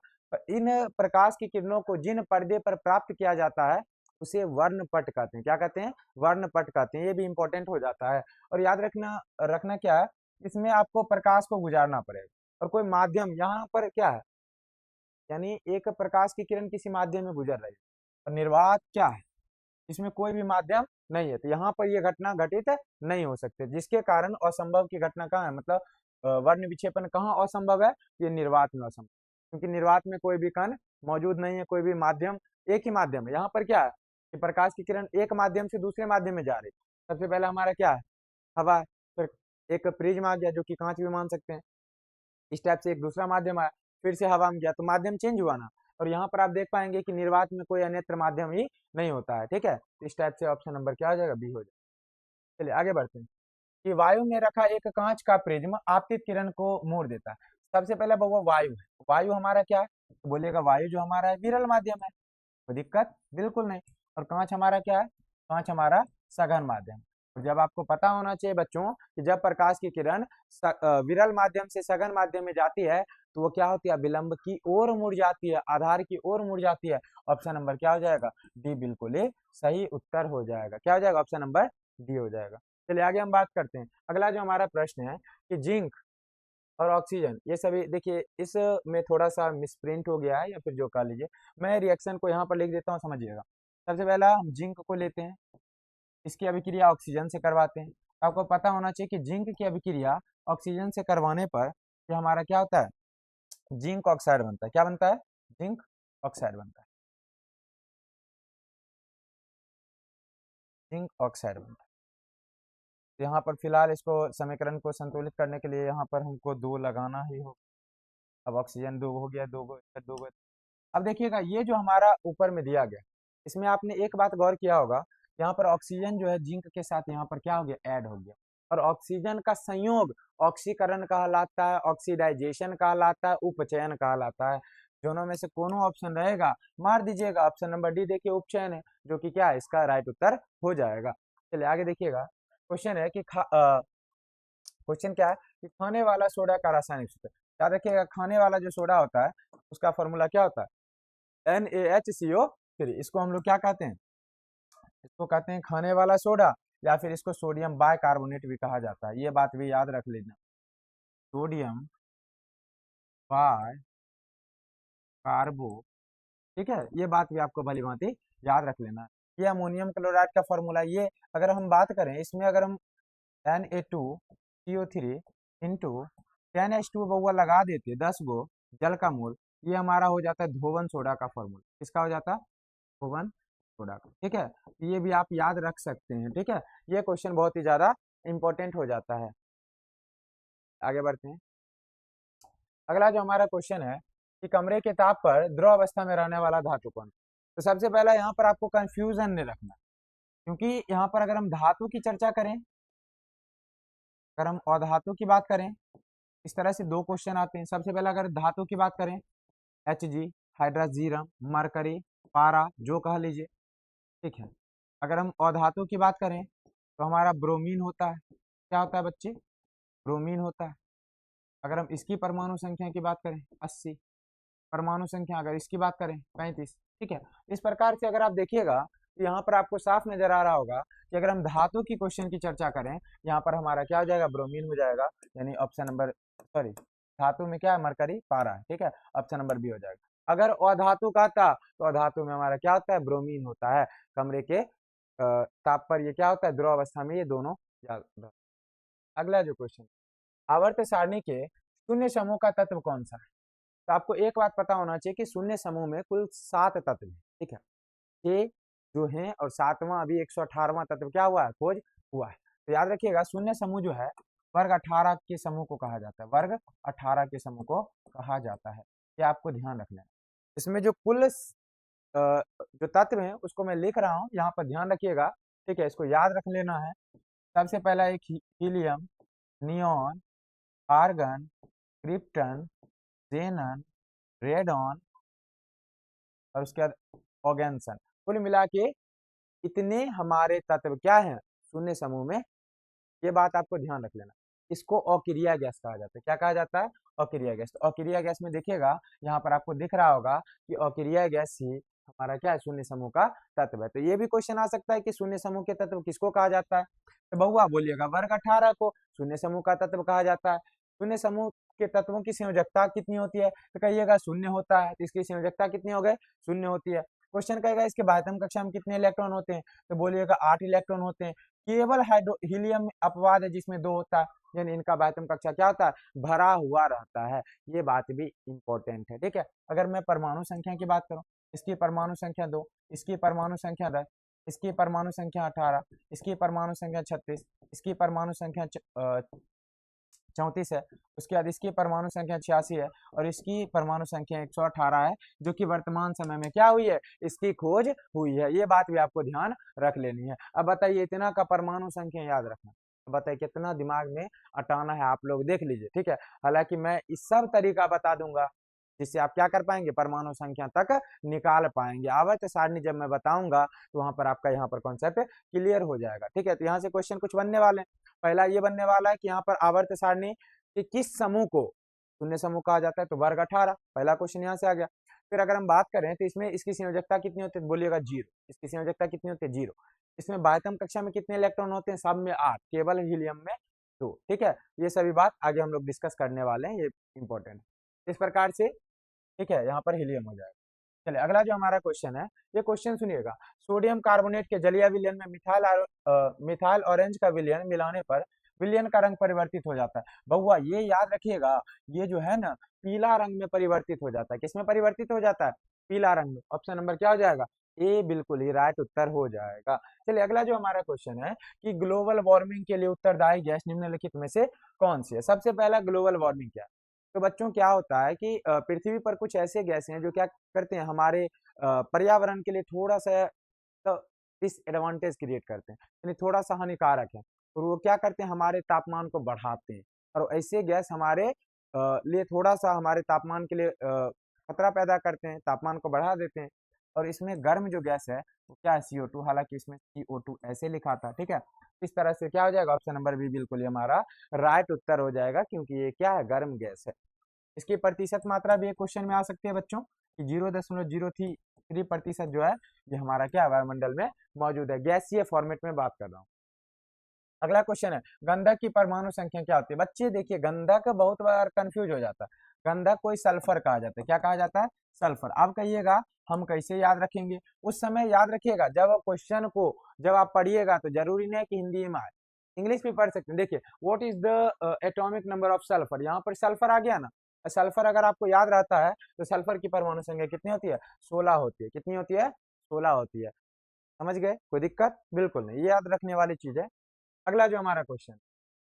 S1: इन प्रकाश की किरणों को जिन पर्दे पर प्राप्त किया जाता है उसे वर्णपट कहते हैं। क्या कहते हैं? वर्णपट कहते हैं। ये भी इंपॉर्टेंट हो जाता है। और याद रखना, रखना क्या है, इसमें आपको प्रकाश को गुजारना पड़ेगा। और कोई माध्यम यहाँ पर क्या है, यानी एक प्रकाश की किरण किसी माध्यम में गुजर रही है, और निर्वात क्या है, इसमें कोई भी माध्यम नहीं है, तो यहाँ पर ये घटना घटित नहीं हो सकती, जिसके कारण असंभव की घटना कहाँ है, मतलब वर्ण विक्षेपण कहाँ असंभव है? ये निर्वात में असंभव, क्योंकि निर्वात में कोई भी कण मौजूद नहीं है, कोई भी माध्यम, एक ही माध्यम है। यहाँ पर क्या है कि प्रकाश की किरण एक माध्यम से दूसरे माध्यम में जा रही है। सबसे पहला हमारा क्या है? हवा है। फिर एक प्रिज्म आ गया, जो कि कांच भी मान सकते हैं। इस टाइप से एक दूसरा माध्यम आया, फिर से हवा में गया, तो माध्यम चेंज हुआ ना। और यहाँ पर आप देख पाएंगे कि निर्वात में कोई अन्यत्र माध्यम ही नहीं होता है। ठीक है, तो इस टाइप से ऑप्शन नंबर क्या हो जाएगा? बी हो जाएगा। चलिए आगे बढ़ते हैं कि वायु में रखा एक कांच का प्रिज्म आपतित किरण को मोड़ देता है। सबसे पहले वो वायु है। वायु हमारा क्या है? तो बोलिएगा वायु जो हमारा है विरल माध्यम है, कोई दिक्कत बिल्कुल नहीं। और कांच हमारा क्या है? कांच हमारा सघन माध्यम। और जब आपको पता होना चाहिए बच्चों कि जब प्रकाश की किरण विरल माध्यम से सघन माध्यम में जाती है तो वो क्या होती है? विलंब की ओर मुड़ जाती है, आधार की ओर मुड़ जाती है। ऑप्शन नंबर क्या हो जाएगा? डी बिल्कुल ही सही उत्तर हो जाएगा। क्या हो जाएगा? ऑप्शन नंबर डी हो जाएगा। चलिए आगे हम बात करते हैं। अगला जो हमारा प्रश्न है कि जिंक और ऑक्सीजन, ये सभी देखिए, इस में थोड़ा सा मिसप्रिंट हो गया है, या फिर जो कह लीजिए, मैं रिएक्शन को यहाँ पर लिख देता हूँ, समझिएगा। सबसे पहला हम जिंक को लेते हैं, इसकी अभिक्रिया ऑक्सीजन से करवाते हैं। तो आपको पता होना चाहिए कि जिंक की अभिक्रिया ऑक्सीजन से करवाने पर ये हमारा क्या होता है? जिंक ऑक्साइड बनता है। क्या बनता है? जिंक ऑक्साइड बनता है। जिंक ऑक्साइड बनता है। तो यहाँ पर फिलहाल इसको समीकरण को संतुलित करने के लिए यहाँ पर हमको 2 लगाना ही हो। अब ऑक्सीजन 2 हो गया, 2 इधर, 2 इधर। अब देखिएगा, ये जो हमारा ऊपर में दिया गया, इसमें आपने एक बात गौर किया होगा, यहाँ पर ऑक्सीजन जो है जिंक के साथ यहाँ पर क्या हो गया? ऐड हो गया। और ऑक्सीजन का संयोग ऑक्सीकरण कहलाता है, ऑक्सीडाइजेशन कहलाता है, उपचयन कहलाता है। दोनों में से कोनो ऑप्शन रहेगा, मार दीजिएगा। ऑप्शन नंबर डी देखिए, उपचयन है, जो कि क्या है? इसका राइट उत्तर हो जाएगा। चलिए आगे देखिएगा। क्वेश्चन है कि क्वेश्चन क्या है कि खाने वाला सोडा का रासायनिक सूत्र। याद रखिएगा, खाने वाला जो सोडा होता है उसका फॉर्मूला क्या होता है? NaHCO3। इसको हम लोग क्या कहते हैं? इसको कहते हैं खाने वाला सोडा, या फिर इसको सोडियम बाइकार्बोनेट भी कहा जाता है। ये बात भी याद रख लेना, सोडियम बाय कार्बो, ठीक है, ये बात भी आपको भली भांति याद रख लेना। ये अमोनियम क्लोराइड का फॉर्मूला, ये अगर हम बात करें इसमें, अगर हम Na2CO3 इंटू 10H2 बउआ लगा देते 10 गो जल का मोल, ये हमारा हो जाता है धोवन सोडा का फॉर्मूला। किसका हो जाता है? धोवन सोडा का, ठीक है। ये भी आप याद रख सकते हैं, ठीक है। ये क्वेश्चन बहुत ही ज्यादा इंपॉर्टेंट हो जाता है। आगे बढ़ते हैं। अगला जो हमारा क्वेश्चन है कि कमरे के ताप पर द्रव अवस्था में रहने वाला धातु कौन? तो सबसे पहला यहाँ पर आपको कंफ्यूजन नहीं रखना, क्योंकि यहाँ पर अगर हम धातु की चर्चा करें, अगर हम अधातु की बात करें, इस तरह से दो क्वेश्चन आते हैं। सबसे पहले अगर धातु की बात करें, Hg, हाइड्रोजीरम, मरकरी, पारा, जो कह लीजिए, ठीक है। अगर हम अधातु की बात करें तो हमारा ब्रोमीन होता है। क्या होता है बच्चे? ब्रोमीन होता है। अगर हम इसकी परमाणु संख्या की बात करें 80, परमाणु संख्या अगर इसकी बात करें 35, ठीक है। इस प्रकार से अगर आप देखिएगा तो यहाँ पर आपको साफ नजर आ रहा होगा कि अगर हम धातु की क्वेश्चन की चर्चा करें, यहाँ पर हमारा क्या हो जाएगा? ब्रोमीन हो जाएगा, यानी ऑप्शन नंबर, सॉरी, धातु में क्या है? मरकरी, पारा है, ठीक है, ऑप्शन नंबर बी हो जाएगा। अगर अधातु का था तो अधातु में हमारा क्या होता है? ब्रोमीन होता है। कमरे के ताप पर ये क्या होता है? द्रव अवस्था में ये दोनों याद रखना। अगला जो क्वेश्चन, आवर्त सारणी के शून्य समूह का तत्व कौन सा है? तो आपको एक बात पता होना चाहिए कि शून्य समूह में कुल 7 तत्व हैं, ठीक है। ये जो हैं और 7वां अभी 118वां तत्व क्या हुआ है? खोज हुआ है। तो याद रखिएगा शून्य समूह जो है वर्ग 18 के समूह को कहा जाता है, वर्ग 18 के समूह को कहा जाता है। ये आपको ध्यान रखना है। इसमें जो कुल जो तत्व हैं उसको मैं लिख रहा हूँ, यहाँ पर ध्यान रखिएगा, ठीक है, इसको याद रख लेना है। सबसे पहला एक helium, neon, argon, krypton, जेनन, radon और उसके बाद ऑर्गेन्सन। कुल मिला के इतने हमारे तत्व क्या हैं शून्य समूह में, ये बात आपको ध्यान रख लेना। इसको अक्रिया गैस कहा जाता है। क्या कहा जाता है? अक्रिया गैस। तो अक्रिया गैस में देखिएगा यहाँ पर आपको दिख रहा होगा कि अक्रिया गैस ही हमारा क्या है? शून्य समूह का तत्व है। तो ये भी क्वेश्चन आ सकता है कि शून्य समूह के तत्व किसको कहा जाता है? तो बहुआ बोलिएगा वर्ग 18 को शून्य समूह का तत्व कहा जाता है। शून्य समूह के तत्वों की संयोजकता कितनी होती है? तो कहिएगा शून्य होता है। तो इसकी संयोजकता कितनी हो गई? शून्य होती है। क्वेश्चन कहेगा इसके बाह्यतम कक्षा में कितने इलेक्ट्रॉन होते हैं? तो बोलिएगा 8 इलेक्ट्रॉन होते हैं। केवल हीलियम अपवाद है जिसमें 2 होता है, यानी इनका बाह्यतम कक्षा क्या होता है? भरा हुआ रहता है। ये बात भी इंपॉर्टेंट है, ठीक है। अगर मैं परमाणु संख्या की बात करूं, इसकी परमाणु संख्या 2, इसकी परमाणु संख्या 10, इसकी परमाणु संख्या 18, इसकी परमाणु संख्या 36, इसकी परमाणु संख्या 34 है, उसके बाद इसकी परमाणु संख्या 86 है और इसकी परमाणु संख्या 118 है, जो कि वर्तमान समय में क्या हुई है? इसकी खोज हुई है। ये बात भी आपको ध्यान रख लेनी है। अब बताइए इतना का परमाणु संख्या याद रखना, बताइए कितना दिमाग में अटाना है, आप लोग देख लीजिए, ठीक है। हालांकि मैं इस सब तरीका बता दूंगा जिससे आप क्या कर पाएंगे? परमाणु संख्या तक निकाल पाएंगे। आवर्त सारणी जब मैं बताऊंगा तो वहां पर आपका यहाँ पर कॉन्सेप्ट क्लियर हो जाएगा, ठीक है। तो यहाँ से क्वेश्चन कुछ बनने वाले हैं। पहला ये बनने वाला है कि यहाँ पर आवर्त सारणी के किस समूह को शून्य समूह कहा जाता है? तो वर्ग 18, पहला क्वेश्चन यहाँ से आ गया। फिर अगर हम बात करें तो इसमें इसकी संयोजकता कितनी होती है? बोलिएगा 0। इसकी संयोजकता कितनी होती है? 0। इसमें बाह्यतम कक्षा में कितने इलेक्ट्रॉन होते हैं? सब में 8, केवल हीलियम में 2, ठीक है। ये सभी बात आगे हम लोग डिस्कस करने वाले हैं, ये इंपॉर्टेंट है। इस प्रकार से, ठीक है, यहाँ पर हीलियम हो जाएगा। चलिए अगला जो हमारा क्वेश्चन है, ये क्वेश्चन सुनिएगा। सोडियम कार्बोनेट के जलीय विलयन में मिथाइल ऑरेंज का विलयन मिलाने पर विलयन का रंग परिवर्तित हो जाता है। बहुआ ये याद रखिएगा, ये जो है ना पीला रंग में परिवर्तित हो जाता है। किसमें परिवर्तित हो जाता है? पीला रंग में। ऑप्शन नंबर क्या हो जाएगा? ए बिल्कुल ही राइट उत्तर हो जाएगा। चलिए अगला जो हमारा क्वेश्चन है कि ग्लोबल वार्मिंग के लिए उत्तरदायी गैस निम्नलिखित में से कौन सी है? सबसे पहला ग्लोबल वार्मिंग क्या है? तो बच्चों क्या होता है कि पृथ्वी पर कुछ ऐसे गैस हैं जो क्या करते हैं? हमारे पर्यावरण के लिए थोड़ा सा डिसएडवांटेज क्रिएट करते हैं, यानी थोड़ा सा हानिकारक है, और वो क्या करते हैं? हमारे तापमान को बढ़ाते हैं। और ऐसे गैस हमारे लिए थोड़ा सा हमारे तापमान के लिए खतरा पैदा करते हैं, तापमान को बढ़ा देते हैं। और इसमें गर्म जो गैस है वो क्या है? CO2। हालांकि इसमें CO2 ऐसे लिखा था, ठीक है। इस तरह से क्या हो जाएगा? ऑप्शन नंबर बी बिल्कुल ही हमारा राइट उत्तर हो जाएगा, क्योंकि ये क्या है? गर्म गैस है। इसकी प्रतिशत मात्रा भी एक क्वेश्चन में आ सकती है बच्चों कि 0.03% जो है ये हमारा क्या है? वायुमंडल में मौजूद है। गैसीय फॉर्मेट में बात कर रहा हूँ। अगला क्वेश्चन है गंधक की परमाणु संख्या क्या होती है? बच्चे देखिए गंधक बहुत बार कंफ्यूज हो जाता है। गंधक कोई सल्फर कहा जाता है। क्या कहा जाता है? सल्फर। अब कहिएगा हम कैसे याद रखेंगे? उस समय याद रखिएगा जब क्वेश्चन को जब आप पढ़िएगा तो जरूरी नहीं है कि हिंदी में आए, इंग्लिश भी पढ़ सकते हैं। देखिए what is the atomic number of sulphur, यहाँ पर सल्फर आ गया ना। सल्फर अगर आपको याद रहता है तो सल्फर की परमाणु संख्या कितनी होती है? 16 होती है। कितनी होती है? 16 होती है। समझ गए? कोई दिक्कत? बिल्कुल नहीं, ये याद रखने वाली चीज है। अगला जो हमारा क्वेश्चन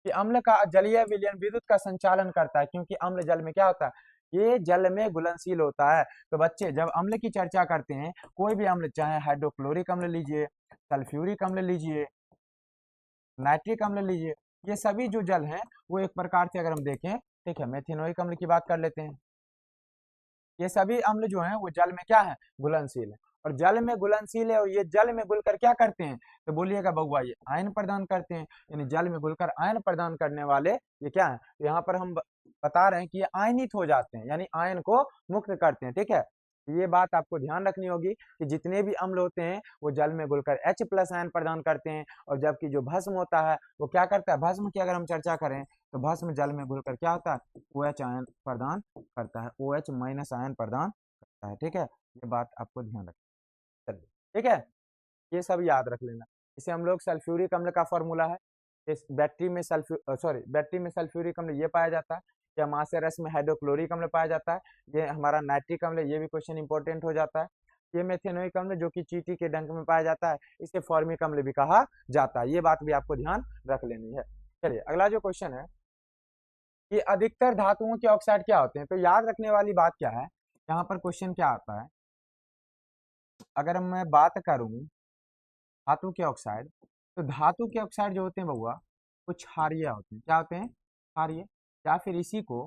S1: कि अम्ल का जलीय विलयन विद्युत का संचालन करता है, क्योंकि अम्ल जल में क्या होता है? ये जल में घुलनशील होता है। तो बच्चे जब अम्ल की चर्चा करते हैं, कोई भी अम्ल, चाहे हाइड्रोक्लोरिक अम्ल लीजिए, सल्फ्यूरिक अम्ल लीजिए, नाइट्रिक अम्ल लीजिए, ये सभी जो जल हैं वो एक प्रकार से अगर हम देखें, ठीक है, मेथिनोइक अम्ल की बात कर लेते हैं। ये सभी अम्ल जो हैं वो जल में क्या है? घुलनशील है। और जल में घुलनशील है और ये जल में घुलकर क्या करते हैं? तो बोलिएगा बउआ, ये आयन प्रदान करते हैं। यानी जल में घुलकर आयन प्रदान करने वाले ये क्या है? तो यहाँ पर हम बता रहे हैं कि ये आयनित हो जाते हैं, यानी आयन को मुक्त करते हैं। ठीक है, ये बात आपको ध्यान रखनी होगी कि जितने भी अम्ल होते हैं वो जल में घुलकर H+ आयन प्रदान करते हैं। और जबकि जो भस्म होता है वो क्या करता है? भस्म की अगर हम चर्चा करें तो भस्म जल में घुलकर क्या होता है? OH आयन प्रदान करता है, OH- आयन प्रदान करता है। ठीक है, ये बात आपको ध्यान रखना। चलिए, ठीक है, ये सब याद रख लेना। इसे हम लोग सल्फ्यूरिक अम्ल का फॉर्मूला है। इस बैटरी में सल्फ्यूरिक अम्ल ये पाया जाता है। या मासे रस में हाइड्रोक्लोरिक अम्ल पाया जाता है। ये हमारा नाइट्रिक अम्ल, ये भी क्वेश्चन इंपॉर्टेंट हो जाता है। ये मेथेनोइक अम्ल जो कि चींटी के डंक में पाया जाता है, इसे फॉर्मिक अम्ल भी कहा जाता है। ये बात भी आपको ध्यान रख लेनी है। चलिए अगला जो क्वेश्चन है कि अधिकतर धातुओं के ऑक्साइड क्या होते हैं? तो याद रखने वाली बात क्या है, यहाँ पर क्वेश्चन क्या आता है, अगर मैं बात करूं धातु के ऑक्साइड, तो धातु के ऑक्साइड जो होते हैं बउआ वो क्षारीय होते हैं। क्या होते हैं? क्षारीय, या फिर इसी को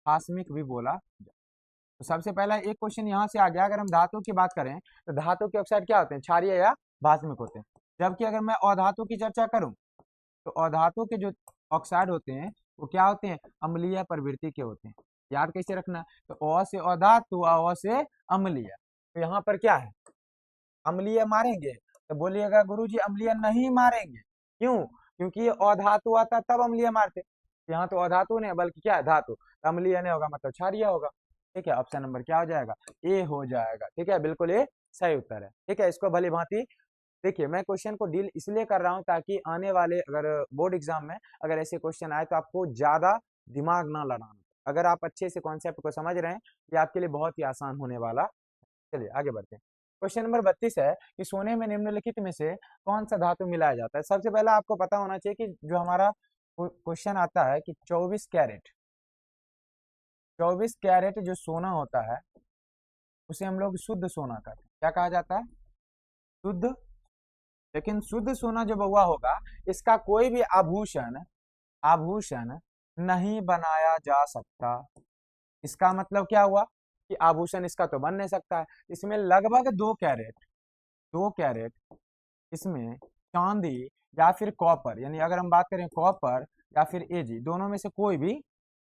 S1: आसमिक भी बोला जाता है। तो सबसे पहला एक क्वेश्चन यहाँ से आ गया, अगर हम धातु की बात करें तो धातु के ऑक्साइड क्या होते हैं? क्षारीय या भास्मिक होते हैं। जबकि अगर मैं अधातु की चर्चा करूं तो अधातु के जो ऑक्साइड होते हैं वो क्या होते हैं? अम्लीय प्रवृत्ति के होते हैं। याद कैसे रखना? तो अ से अधातु, अ से अम्लीय। तो यहाँ पर क्या है? अम्लीय मारेंगे? तो बोलिएगा गुरुजी अम्लीय नहीं मारेंगे। क्यों? क्योंकि ये अधातु आता तब अम्लीय मारते। यहाँ तो अधातु नहीं बल्कि क्या है? धातु। तो अम्लीय नहीं होगा मतलब क्षारीय होगा। ठीक है, ऑप्शन नंबर क्या हो जाएगा? ए हो जाएगा। ठीक है, बिल्कुल ये सही उत्तर है। ठीक है, इसको भली भांति देखिए, मैं क्वेश्चन को डील इसलिए कर रहा हूँ ताकि आने वाले अगर बोर्ड एग्जाम में अगर ऐसे क्वेश्चन आए तो आपको ज्यादा दिमाग ना लड़ाना। अगर आप अच्छे से कॉन्सेप्ट को समझ रहे हैं, ये आपके लिए बहुत ही आसान होने वाला। चलिए आगे बढ़ते हैं। क्वेश्चन नंबर 32 है कि सोने में निम्नलिखित में से कौन सा धातु मिलाया जाता है? सबसे पहला आपको पता होना चाहिए कि जो हमारा क्वेश्चन आता है कि 24 कैरेट जो सोना होता है उसे हम लोग शुद्ध सोना कहते हैं। क्या कहा जाता है? शुद्ध। लेकिन शुद्ध सोना जो बउआ होगा इसका कोई भी आभूषण आभूषण नहीं बनाया जा सकता। इसका मतलब क्या हुआ कि आभूषण इसका तो बन नहीं सकता है। इसमें लगभग 2 कैरेट इसमें चांदी या फिर कॉपर, यानी अगर हम बात करें कॉपर या फिर एजी, दोनों में से कोई भी,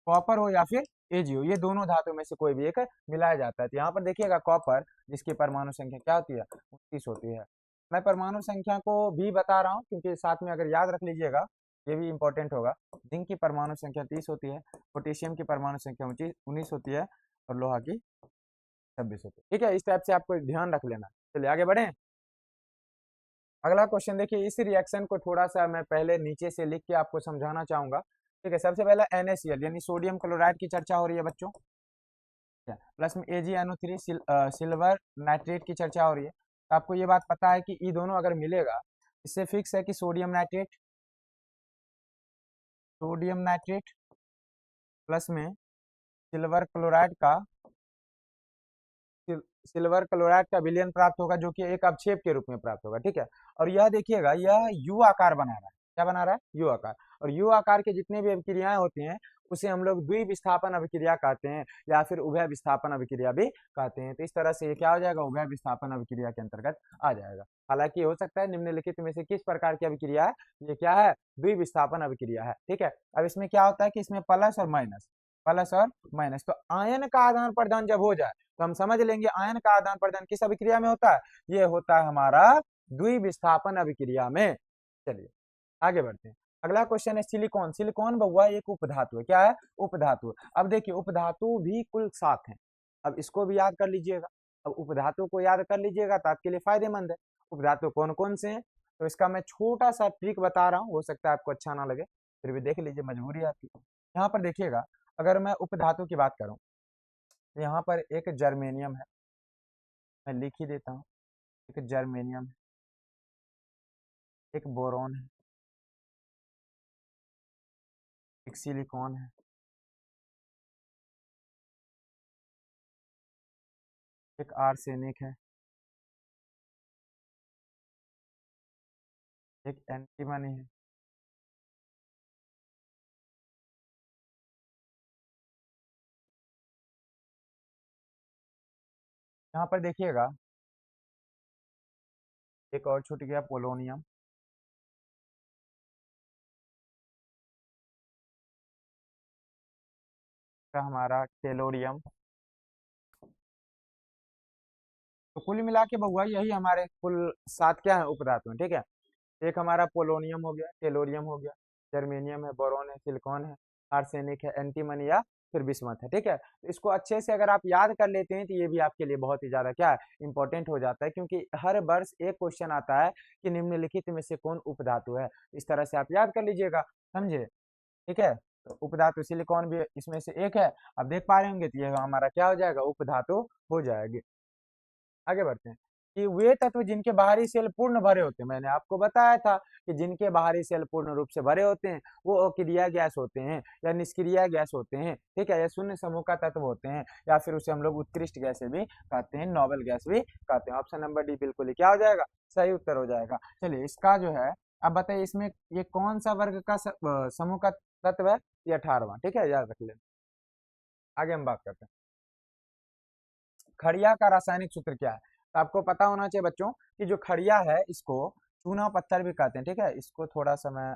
S1: कॉपर हो या फिर एजी हो, ये दोनों धातु में से कोई भी एक मिलाया जाता है। तो यहाँ पर देखिएगा कॉपर जिसकी परमाणु संख्या क्या होती है? 29 होती है। मैं परमाणु संख्या को भी बता रहा हूँ क्योंकि साथ में अगर याद रख लीजिएगा ये भी इंपॉर्टेंट होगा। जिंक की परमाणु संख्या 30 होती है, पोटेशियम की परमाणु संख्या 19 होती है और लोहा की 26 होती है। ठीक है, इस टाइप से आपको ध्यान रख लेना। चलिए आगे बढ़े। अगला क्वेश्चन देखिए, इस रिएक्शन को थोड़ा सा मैं पहले नीचे से लिख के आपको समझाना चाहूंगा। ठीक है, सबसे पहला NaCl यानी सोडियम क्लोराइड की चर्चा हो रही है बच्चों। प्लस में AgNO3 सिल्वर नाइट्रेट की चर्चा हो रही है। तो आपको ये बात पता है कि ये दोनों अगर मिलेगा इससे फिक्स है कि सोडियम नाइट्रेट प्लस में सिल्वर क्लोराइड का सिल्वर क्लोराइड का विलयन प्राप्त होगा, जो कि एक अवक्षेप के रूप में प्राप्त होगा। ठीक है, और यह देखिएगा यह यू आकार बना रहा है। क्या बना रहा है? यू आकार। और यू आकार के जितने भी अभिक्रियाएं होती हैं उसे हम लोग द्विविस्थापन अभिक्रिया कहते हैं या फिर उभय विस्थापन अभिक्रिया भी कहते हैं। तो इस तरह से ये क्या हो जाएगा? उभय विस्थापन अभिक्रिया के अंतर्गत आ जाएगा। हालांकि हो सकता है निम्नलिखित में से किस प्रकार की अभिक्रिया है, ये क्या है? द्विविस्थापन अभिक्रिया है। ठीक है, अब इसमें क्या होता है कि इसमें प्लस और माइनस, तो आयन का आदान प्रदान जब हो जाए तो हम समझ लेंगे आयन का आदान प्रदान किस अभिक्रिया में होता है? ये होता है हमारा द्विविस्थापन अभिक्रिया में। चलिए आगे बढ़ते हैं। अगला क्वेश्चन है सिलिकॉन। सिलिकॉन बहुआ एक उपधातु है। क्या है? उपधातु। अब देखिए उपधातु भी कुल 7 हैं। अब इसको भी याद कर लीजिएगा। अब उपधातु को याद कर लीजिएगा तो आपके लिए फायदेमंद है। उपधातु कौन कौन से हैं? तो इसका मैं छोटा सा ट्रिक बता रहा हूँ, हो सकता है आपको अच्छा ना लगे, फिर भी देख लीजिए, मजबूरी आपकी। यहाँ पर देखिएगा, अगर मैं उपधातु की बात करूँ तो यहाँ पर एक जर्मेनियम है, मैं लिख ही देता हूँ। एक जर्मेनियम है, एक बोरॉन है, एक सिलिकॉन है, एक आर्सेनिक है, एक एंटीमनी है, यहाँ पर देखिएगा एक और छूट गया, पोलोनियम, का हमारा टेलोरियम। तो कुल मिला के बउआ यही हमारे कुल 7 क्या है उपधातु हैं, ठीक है। एक हमारा पोलोनियम हो गया, टेलोरियम हो गया, जर्मेनियम है, बोरॉन है, सिलिकॉन है, आर्सेनिक है, एंटीमनी या फिर बिस्मथ है, ठीक है। तो इसको अच्छे से अगर आप याद कर लेते हैं तो ये भी आपके लिए बहुत ही ज्यादा क्या है, इंपॉर्टेंट हो जाता है, क्योंकि हर वर्ष एक क्वेश्चन आता है कि निम्नलिखित में से कौन उपधातु है। इस तरह से आप याद कर लीजिएगा, समझे, ठीक है। तो उपधातु सिलिकॉन भी इसमें से एक है। अब देख पा रहे होंगे तो ये हमारा क्या हो जाएगा, उपधातु हो जाएगी। आगे बढ़ते हैं कि वे तत्व जिनके बाहरी सेल पूर्ण भरे होते हैं, मैंने आपको बताया था कि जिनके बाहरी सेल पूर्ण रूप से भरे होते हैं वो अक्रिय गैस होते हैं या निष्क्रिय गैस होते हैं, ठीक है, या शून्य समूह का तत्व होते हैं, या फिर उसे हम लोग उत्कृष्ट गैस भी कहते हैं, नोबल गैस भी कहते हैं। ऑप्शन नंबर डी बिल्कुल ही क्या हो जाएगा, सही उत्तर हो जाएगा। चलिए इसका जो है, अब बताइए इसमें ये कौन सा वर्ग का समूह का तत्व है? ये 18वां, ठीक है, याद रख लें। आगे हम बात करते हैं खड़िया का रासायनिक सूत्र क्या है। तो आपको पता होना चाहिए बच्चों कि जो खड़िया है इसको चूना पत्थर भी कहते हैं, ठीक है। इसको थोड़ा सा मैं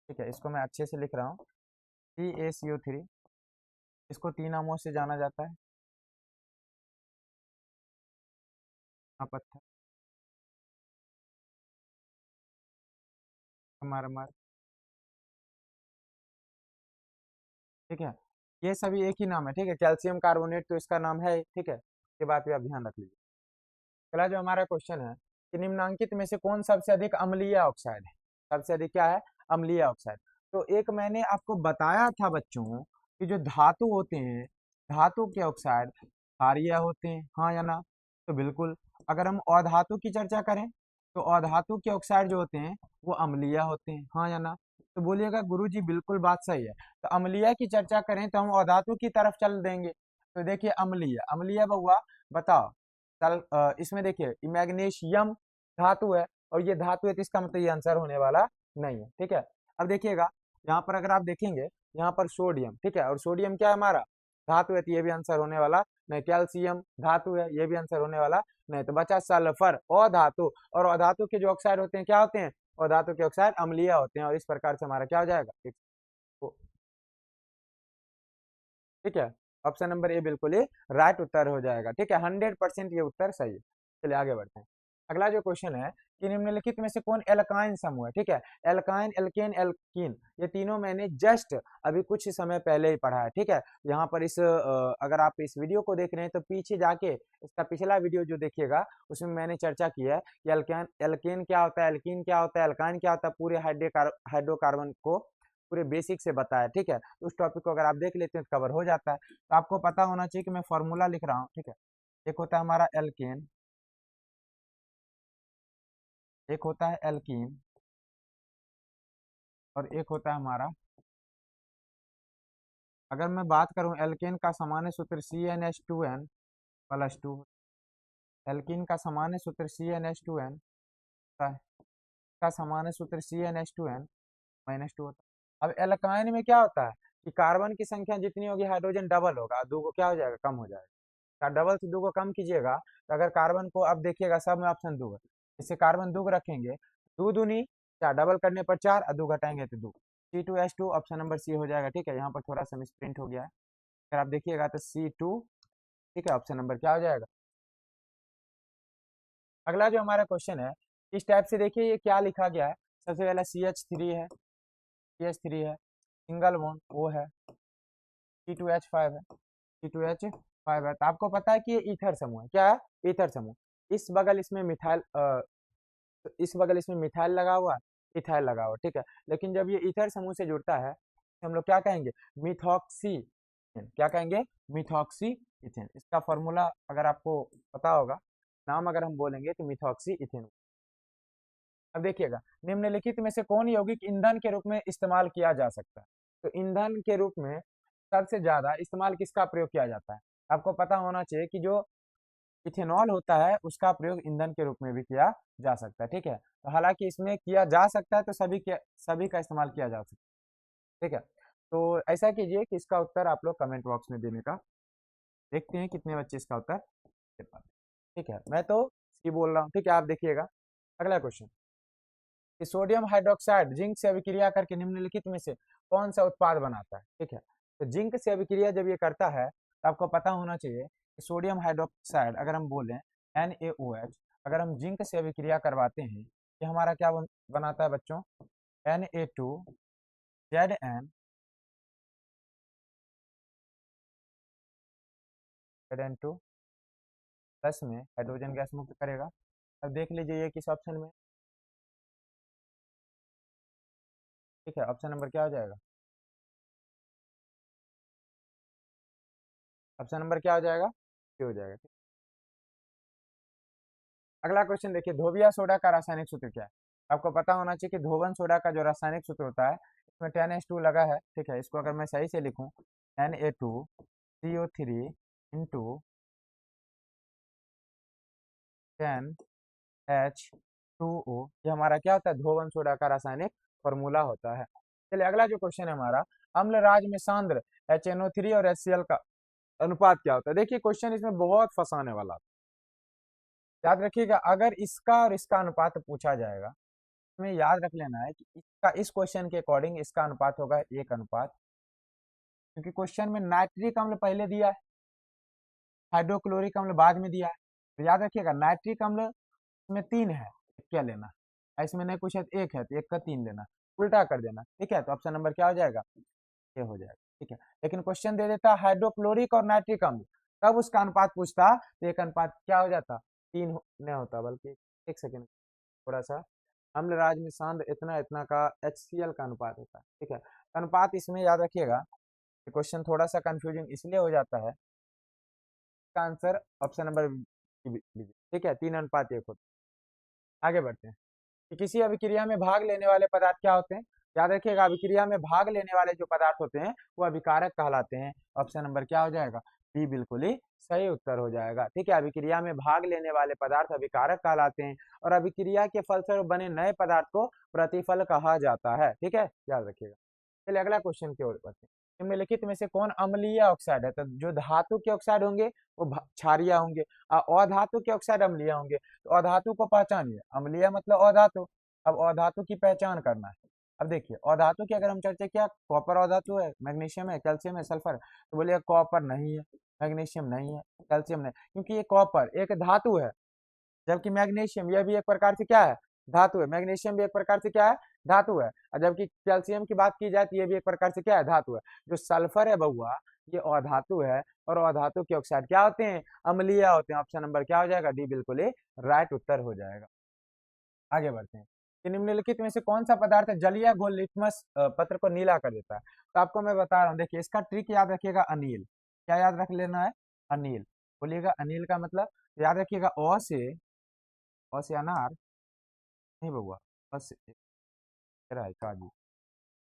S1: ठीक है, इसको मैं अच्छे से लिख रहा हूँ, CaCO3। इसको 3 नामों से जाना जाता है, चूना पत्थर, मरमर, ठीक है। ये सभी एक ही नाम है, ठीक है। कैल्शियम कार्बोनेट तो इसका नाम है, ठीक है, ये बात भी आप ध्यान रख लीजिए। अगला जो हमारा क्वेश्चन है कि निम्नांकित में से कौन सबसे अधिक अम्लीय ऑक्साइड है। सबसे अधिक क्या है, अम्लीय ऑक्साइड। तो एक मैंने आपको बताया था बच्चों कि जो धातु होते हैं, धातु के ऑक्साइड क्षारीय होते हैं, हाँ या ना। तो बिल्कुल। अगर हम अधातु की चर्चा करें तो अधातु के ऑक्साइड जो होते हैं वो अम्लीय होते हैं, हाँ या ना। तो बोलिएगा गुरुजी बिल्कुल बात सही है। तो अम्लीय की चर्चा करें तो हम अधातु की तरफ चल देंगे। तो देखिए अम्लीय, अम्लीय बहुआ बताओ। इसमें देखिए मैग्नीशियम धातु है और ये धातु है, तो इसका मतलब ये आंसर होने वाला नहीं है, ठीक है। अब देखिएगा यहाँ पर अगर आप देखेंगे, यहाँ पर सोडियम, ठीक है, और सोडियम क्या है हमारा, धातु है, तो ये भी आंसर होने वाला नहीं। कैल्शियम धातु है, ये भी आंसर होने वाला नहीं। तो बचा सल्फर और धातु, और अधातु के जो ऑक्साइड होते हैं क्या होते हैं, और धातु के ऑक्साइड अम्लीय होते हैं, और इस प्रकार से हमारा क्या हो जाएगा, ठीक है। ऑप्शन नंबर ए बिल्कुल ही राइट उत्तर हो जाएगा, ठीक है, 100% ये उत्तर सही है। चलिए आगे बढ़ते हैं। अगला जो क्वेश्चन है कि निम्नलिखित में से कौन एल्काइन समूह है, ठीक है। एल्काइन, एल्केन, एल्कीन, ये तीनों मैंने जस्ट अभी कुछ समय पहले ही पढ़ा है, ठीक है। यहाँ पर अगर आप इस वीडियो को देख रहे हैं तो पीछे जाके इसका पिछला वीडियो जो देखिएगा उसमें मैंने चर्चा की है कि एल्केन एल्केन क्या होता है, एल्कीन क्या होता है, एल्काइन क्या होता है, पूरे हाइड्रोकार्बन को पूरे बेसिक से बताया, ठीक है। तो उस टॉपिक को अगर आप देख लेते हैं तो कवर हो जाता है। तो आपको पता होना चाहिए कि मैं फॉर्मूला लिख रहा हूँ, ठीक है। एक होता है हमारा एल्केन, एक होता है एल्कीन, और एक होता है हमारा, अगर मैं बात करूं एल्केन का सामान्य सूत्र CnH2n+2, एल्कीन का सामान्य सूत्र CnH2n होता है, का सामान्य सूत्र CnH2n-2 होता है। अब एल्काइन में क्या होता है कि कार्बन की संख्या जितनी होगी हाइड्रोजन डबल होगा, दो को क्या हो जाएगा, कम हो जाएगा। डबल से दो को कम कीजिएगा तो अगर कार्बन को, अब देखिएगा सब में ऑप्शन दो है, इससे कार्बन दो रखेंगे, दो दूनी चार, डबल करने पर चार, और दो घटाएंगे तो दो, C2H2, ऑप्शन नंबर सी हो जाएगा, ठीक है। यहाँ पर थोड़ा सा मिसप्रिंट हो गया है, अगर आप देखिएगा तो C2, ठीक है, ऑप्शन नंबर क्या हो जाएगा। अगला जो हमारा क्वेश्चन है इस टाइप से देखिए ये क्या लिखा गया है। सबसे पहला CH3 है, CH3 है, सिंगल बॉन्ड वो है, C2H5 है, C2H5 है। तो आपको पता है कि ये ईथर समूह है। क्या है? ईथर समूह। इस बगल इसमें मिथाइल इस बगल इसमें मिथाइल लगा हुआ है, इथाइल लगा हुआ, ठीक है। लेकिन जब ये ईथर समूह से जुड़ता है तो हम लोग क्या कहेंगे? मिथॉक्सी। क्या कहेंगे? Methoxy ethane. इसका फॉर्मूला अगर आपको पता होगा, नाम अगर हम बोलेंगे तो मिथॉक्सी इथेन। अब देखिएगा, निम्नलिखित में से कौन यौगिक ईंधन के रूप में इस्तेमाल किया जा सकता है? तो ईंधन के रूप में सबसे ज्यादा इस्तेमाल किसका प्रयोग किया जाता है? आपको पता होना चाहिए कि जो इथेनॉल होता है उसका प्रयोग ईंधन के रूप में भी किया जा सकता है, ठीक है। तो हालांकि इसमें किया जा सकता है तो सभी का इस्तेमाल किया जा सकता है, ठीक है। तो ऐसा कीजिए कि इसका उत्तर आप लोग कमेंट बॉक्स में देने का, देखते हैं कितने बच्चे इसका उत्तर दे पाते हैं। ठीक है, मैं तो सी बोल रहा हूँ, ठीक है। आप देखिएगा अगला क्वेश्चन, कि सोडियम हाइड्रोक्साइड जिंक से अभिक्रिया करके निम्नलिखित में से कौन सा उत्पाद बनाता है? ठीक है, तो जिंक से अभिक्रिया जब ये करता है तो आपको पता होना चाहिए कि सोडियम हाइड्रोक्साइड अगर हम बोलें NaOH, अगर हम जिंक से अभिक्रिया करवाते हैं, ये हमारा क्या बनाता है बच्चों? Na2ZN, ZN2 प्लस में हाइड्रोजन गैस मुक्त करेगा। अब देख लीजिए ये किस ऑप्शन में, ठीक है। ऑप्शन नंबर क्या हो जाएगा? ऑप्शन नंबर क्या हो जाएगा? ये हो जाएगा, ठीक। अगला क्वेश्चन देखिए, धोबिया सोडा का रासायनिक सूत्र क्या है? आपको पता होना चाहिए कि धोबन सोडा का जो रासायनिक सूत्र होता है इसमें 10H2 लगा है, ठीक है। इसको अगर मैं सही से लिखूं, Na2CO3 इंटू 10H2O, ये हमारा क्या होता है? धोबन सोडा का रासायनिक फॉर्मूला होता है। चलिए अगला जो क्वेश्चन है हमारा, अम्ल राज में सांद्र HNO3 और HCl का अनुपात क्या होता है? देखिए क्वेश्चन इसमें बहुत फंसाने वाला, याद रखिएगा। अगर इसका और इसका अनुपात पूछा जाएगा, हमें याद रख लेना है कि इसका, इस क्वेश्चन के अकॉर्डिंग इसका अनुपात होगा 1 अनुपात, क्योंकि क्वेश्चन में नाइट्रिक अम्ल पहले दिया है, हाइड्रोक्लोरिक अम्ल बाद में दिया है। तो याद रखिएगा नाइट्रिक अम्ल इसमें 3 है, क्या लेना है? इसमें नहीं कुछ है तो 1 है, तो 1 का 3 लेना, उल्टा कर देना, ठीक है। तो ऑप्शन नंबर क्या हो जाएगा? ये हो जाएगा, ठीक है। लेकिन क्वेश्चन दे देता हाइड्रोक्लोरिक और नाइट्रिक अम्ल, तब उसका अनुपात पूछता तो 1 अनुपात क्या हो जाता? 3 नहीं होता, बल्कि 1 सेकेंड, थोड़ा सा, अम्ल राज में सांद्र इतना इतना का HCl का अनुपात होता है, ठीक है। अनुपात इसमें याद रखिएगा, क्वेश्चन थोड़ा सा कंफ्यूजिंग इसलिए हो जाता है, इसका आंसर ऑप्शन नंबर लीजिए, ठीक है। 3 अनुपात 1 होता है। आगे बढ़ते हैं, कि किसी अभिक्रिया में भाग लेने वाले पदार्थ क्या होते हैं? याद रखिएगा अभिक्रिया में भाग लेने वाले जो पदार्थ होते हैं वो अभिकारक कहलाते हैं। ऑप्शन नंबर क्या हो जाएगा? बी बिल्कुल ही सही उत्तर हो जाएगा, ठीक है। अभिक्रिया में भाग लेने वाले पदार्थ अभिकारक कहलाते हैं और अभिक्रिया के फलस्वरूप बने नए पदार्थ को प्रतिफल कहा जाता है, ठीक है, याद रखिएगा। चलिए अगला क्वेश्चन की ओर बढ़ते हैं, निम्नलिखित में से कौन अम्लीय ऑक्साइड है? तो जो धातु के ऑक्साइड होंगे वो क्षारीय होंगे, और अधातु के ऑक्साइड अम्लीय होंगे। तो अधातु को पहचानिए, अम्लीय मतलब अधातु। अब अधातु की पहचान करना है। अब देखिए अधातु की अगर हम चर्चा किया, कॉपर अधातु है, मैग्नीशियम है, कैल्शियम है, सल्फर है, तो बोलिए कॉपर नहीं है, मैग्नीशियम नहीं है, कैल्शियम नहीं, क्योंकि ये कॉपर एक धातु है, जबकि मैग्नीशियम यह भी एक प्रकार से क्या है? धातु है। मैग्नीशियम भी एक प्रकार से क्या है? धातु है। और जबकि कैल्शियम की बात की जाए तो ये भी एक प्रकार से क्या है? धातु है। जो सल्फर है बहुआ, ये अधातु है, और अधातु के ऑक्साइड क्या होते हैं? अम्लीय होते हैं। ऑप्शन नंबर क्या हो जाएगा? डी बिल्कुल ही राइट उत्तर हो जाएगा। आगे बढ़ते हैं, कि निम्नलिखित में से कौन सा पदार्थ है जलीय घोल लिटमस पत्र को नीला कर देता है? तो आपको मैं बता रहा हूँ, देखिए इसका ट्रिक याद रखिएगा, अनिल। क्या याद रख लेना है? अनिल। बोलिएगा अनिल का मतलब, याद रखिएगा अ से अनार नहीं बउआ, अ से तेरा है काजू,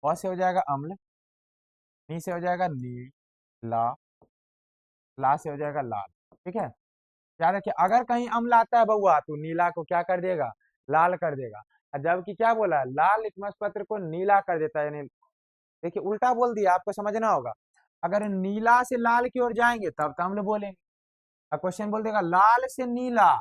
S1: अ से हो जाएगा अम्ल, नी से हो जाएगा नीला, ला से हो जाएगा लाल, ठीक है। याद रखिए अगर कहीं अम्ल आता है बउआ तो नीला को क्या कर देगा? लाल कर देगा। और जबकि क्या बोला? लाल लिटमस पत्र को नीला कर देता है, यानी देखिए उल्टा बोल दिया, आपको समझना होगा। अगर नीला से लाल की ओर जाएंगे तब तो अम्ल बोलेंगे, और क्वेश्चन बोल देगा लाल से नीला,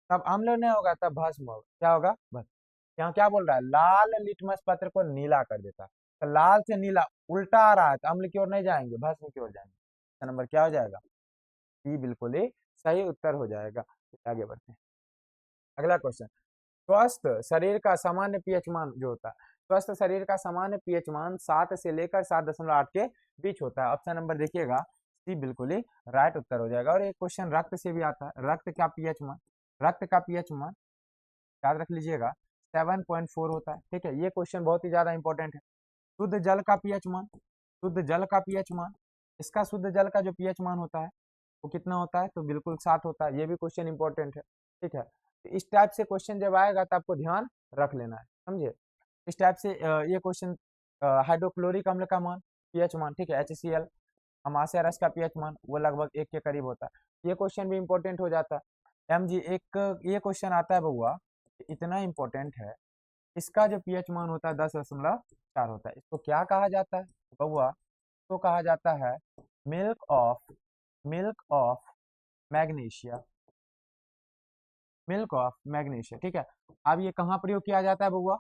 S1: तब अम्ल नहीं होगा, तब भस्म होगा। क्या होगा? भस्म। यहाँ क्या बोल रहा है? लाल लिटमस पत्र को नीला कर देता है, तो लाल से नीला उल्टा आ रहा है, तो अम्ल की ओर नहीं जाएंगे, भस्म की ओर जाएंगे। नंबर क्या हो जाएगा? बी बिल्कुल ही सही उत्तर हो जाएगा। आगे बढ़ते हैं, अगला क्वेश्चन, स्वस्थ शरीर का सामान्य पीएच मान जो होता है, स्वस्थ शरीर का सामान्य पीएच मान 7 से लेकर 7.8 के बीच होता है। ऑप्शन नंबर देखिएगा सी बिल्कुल ही राइट उत्तर हो जाएगा। और एक क्वेश्चन रक्त से भी आता है, रक्त का पीएच मान, रक्त का पीएच मान याद रख लीजिएगा 7.4 होता है। ठीक है, ये क्वेश्चन बहुत ही ज्यादा इंपॉर्टेंट है। शुद्ध जल का पीएच मान, शुद्ध जल का पीएच मान, इसका शुद्ध जल का जो पीएच मान होता है वो कितना होता है, तो बिल्कुल 7 होता है। ये भी क्वेश्चन इंपॉर्टेंट है। ठीक है, तो इस टाइप से क्वेश्चन जब आएगा तो आपको ध्यान रख लेना है, समझे। इस टाइप से ये क्वेश्चन हाइड्रोक्लोरिक अम्ल का मान, पीएच मान, ठीक है, HCl, अमाशय रस का पीएच मान वो लगभग 1 के करीब होता है। ये क्वेश्चन भी इंपॉर्टेंट हो जाता है। MG एक ये क्वेश्चन आता है बउआ, इतना इंपॉर्टेंट है, इसका जो पीएच मान होता है 10.4 होता है। इसको क्या कहा जाता है बउआ, तो कहा जाता है milk of magnesia, milk of magnesia. ठीक है, अब ये कहाँ प्रयोग किया जाता है बउआ,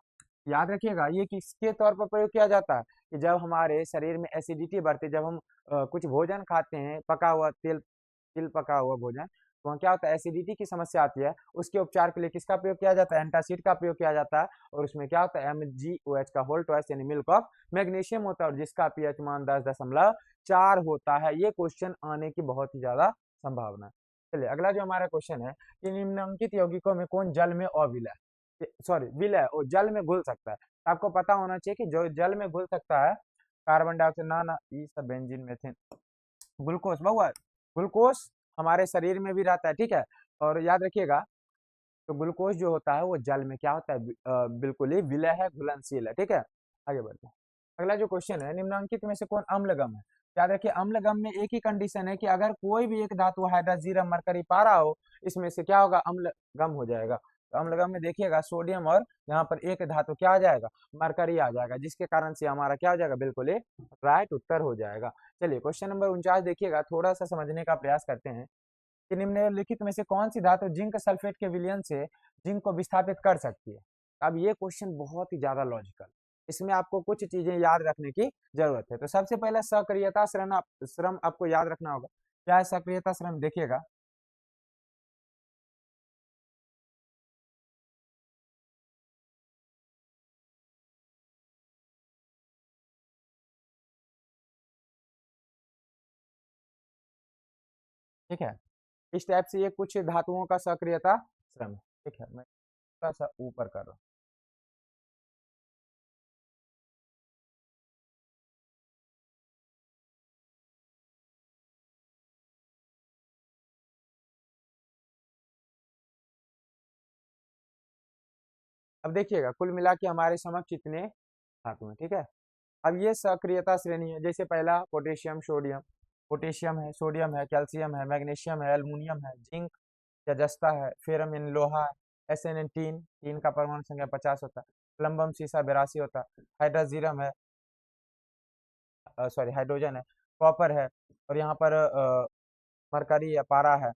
S1: याद रखिएगा ये किसके तौर पर प्रयोग किया जाता है कि जब हमारे शरीर में एसिडिटी बढ़ती है, जब हम कुछ भोजन खाते हैं, पका हुआ तेल तिल पका हुआ भोजन, तो वहाँ क्या होता है एसिडिटी की समस्या आती है, उसके उपचार के लिए किसका प्रयोग किया जाता है, एंटासिड का प्रयोग किया जाता है। और उसमें क्या होता है MgOH का होल ट्वाइस यानी मिल्क ऑफ मैग्नीशियम होता है, और जिसका पीएच मान 10.4 होता है। ये क्वेश्चन आने की बहुत ही ज्यादा संभावना है। चलिए अगला जो हमारा क्वेश्चन है कि निम्नलिखित यौगिकों में कौन जल में अविलय, सॉरी विलय और जल में घुल सकता है। तो आपको पता होना चाहिए कि जो जल में घुल सकता है, कार्बन डाइऑक्साइड, ना ना ये सब बेंजीन मीथेन, ग्लूकोज बहुआ, ग्लूकोज हमारे शरीर में भी रहता है। ठीक है, और याद रखिएगा तो ग्लूकोज जो होता है वो जल में क्या होता है, बिल्कुल ही विलय है, घुलनशील है। ठीक है, आगे बढ़ते हैं। अगला जो क्वेश्चन है निम्नलिखित में से कौन अम्लगम है। याद रखिए अम्लगम में एक ही कंडीशन है कि अगर कोई भी एक धातु हाइड्रोजीरम मरकरी पारा हो, इसमें से क्या होगा, अम्लगम हो जाएगा। तो अम्लगम में देखिएगा सोडियम और यहाँ पर एक धातु क्या आ जाएगा, मरकरी आ जाएगा, जिसके कारण से हमारा क्या हो जाएगा, बिल्कुल ही राइट उत्तर हो जाएगा। चलिए क्वेश्चन नंबर 49 देखिएगा, थोड़ा सा समझने का प्रयास करते हैं कि निम्नलिखित में से कौन सी धातु जिंक सल्फेट के विलयन से जिंक को विस्थापित कर सकती है। अब ये क्वेश्चन बहुत ही ज्यादा लॉजिकल, इसमें आपको कुछ चीजें याद रखने की जरूरत है। तो सबसे पहले सक्रियता श्रम आपको याद रखना होगा। क्या है सक्रियता श्रम, देखिएगा ठीक है, इस टाइप से ये कुछ धातुओं का सक्रियता श्रम है। ठीक है, मैं थोड़ा सा ऊपर कर रहा हूँ। अब देखिएगा कुल मिला के हमारे समक्ष इतने धातु हैं। ठीक है, अब ये सक्रियता श्रेणी है, जैसे पहला पोटेशियम सोडियम, पोटेशियम है, सोडियम है, कैल्शियम है, मैग्नीशियम है, एल्युमिनियम है, जिंक या जस्ता है, फेरम यानी लोहा है, SN टीन, टीन का परमाणु संख्या 50 होता है, प्लम्बम सीसा 82 होता है, हाइड्रोजीरम है, सॉरी हाइड्रोजन है, कॉपर है, और यहाँ पर मरकरी या पारा है,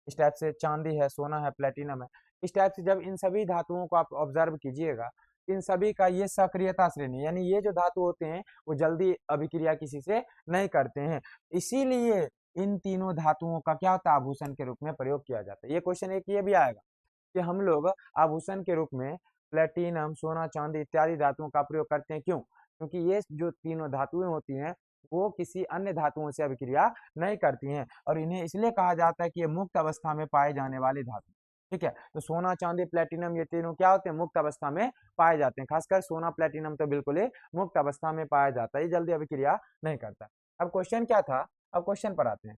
S1: इस टाइप से चांदी है, सोना है, प्लेटिनम है। इस टाइप से जब इन सभी धातुओं को आप ऑब्जर्व कीजिएगा, इन सभी का ये सक्रियता श्रेणी, यानी ये जो धातु होते हैं वो जल्दी अभिक्रिया किसी से नहीं करते हैं, इसीलिए इन तीनों धातुओं का क्या होता है, आभूषण के रूप में प्रयोग किया जाता है। ये क्वेश्चन एक ये भी आएगा कि हम लोग आभूषण के रूप में प्लेटिनम, सोना, चांदी इत्यादि धातुओं का प्रयोग करते हैं, क्यों, क्योंकि ये जो तीनों धातुएं होती हैं वो किसी अन्य धातुओं से अभिक्रिया नहीं करती हैं, और इन्हें इसलिए कहा जाता है कि ये मुक्त अवस्था में पाए जाने वाली धातु। ठीक है, तो सोना, चांदी, प्लेटिनम ये तीनों क्या होते हैं, मुक्त अवस्था में पाए जाते हैं। खासकर सोना, प्लेटिनम तो बिल्कुल ही मुक्त अवस्था में पाया जाता है, ये जल्दी अभिक्रिया नहीं करता। अब क्वेश्चन क्या था, अब क्वेश्चन पर आते हैं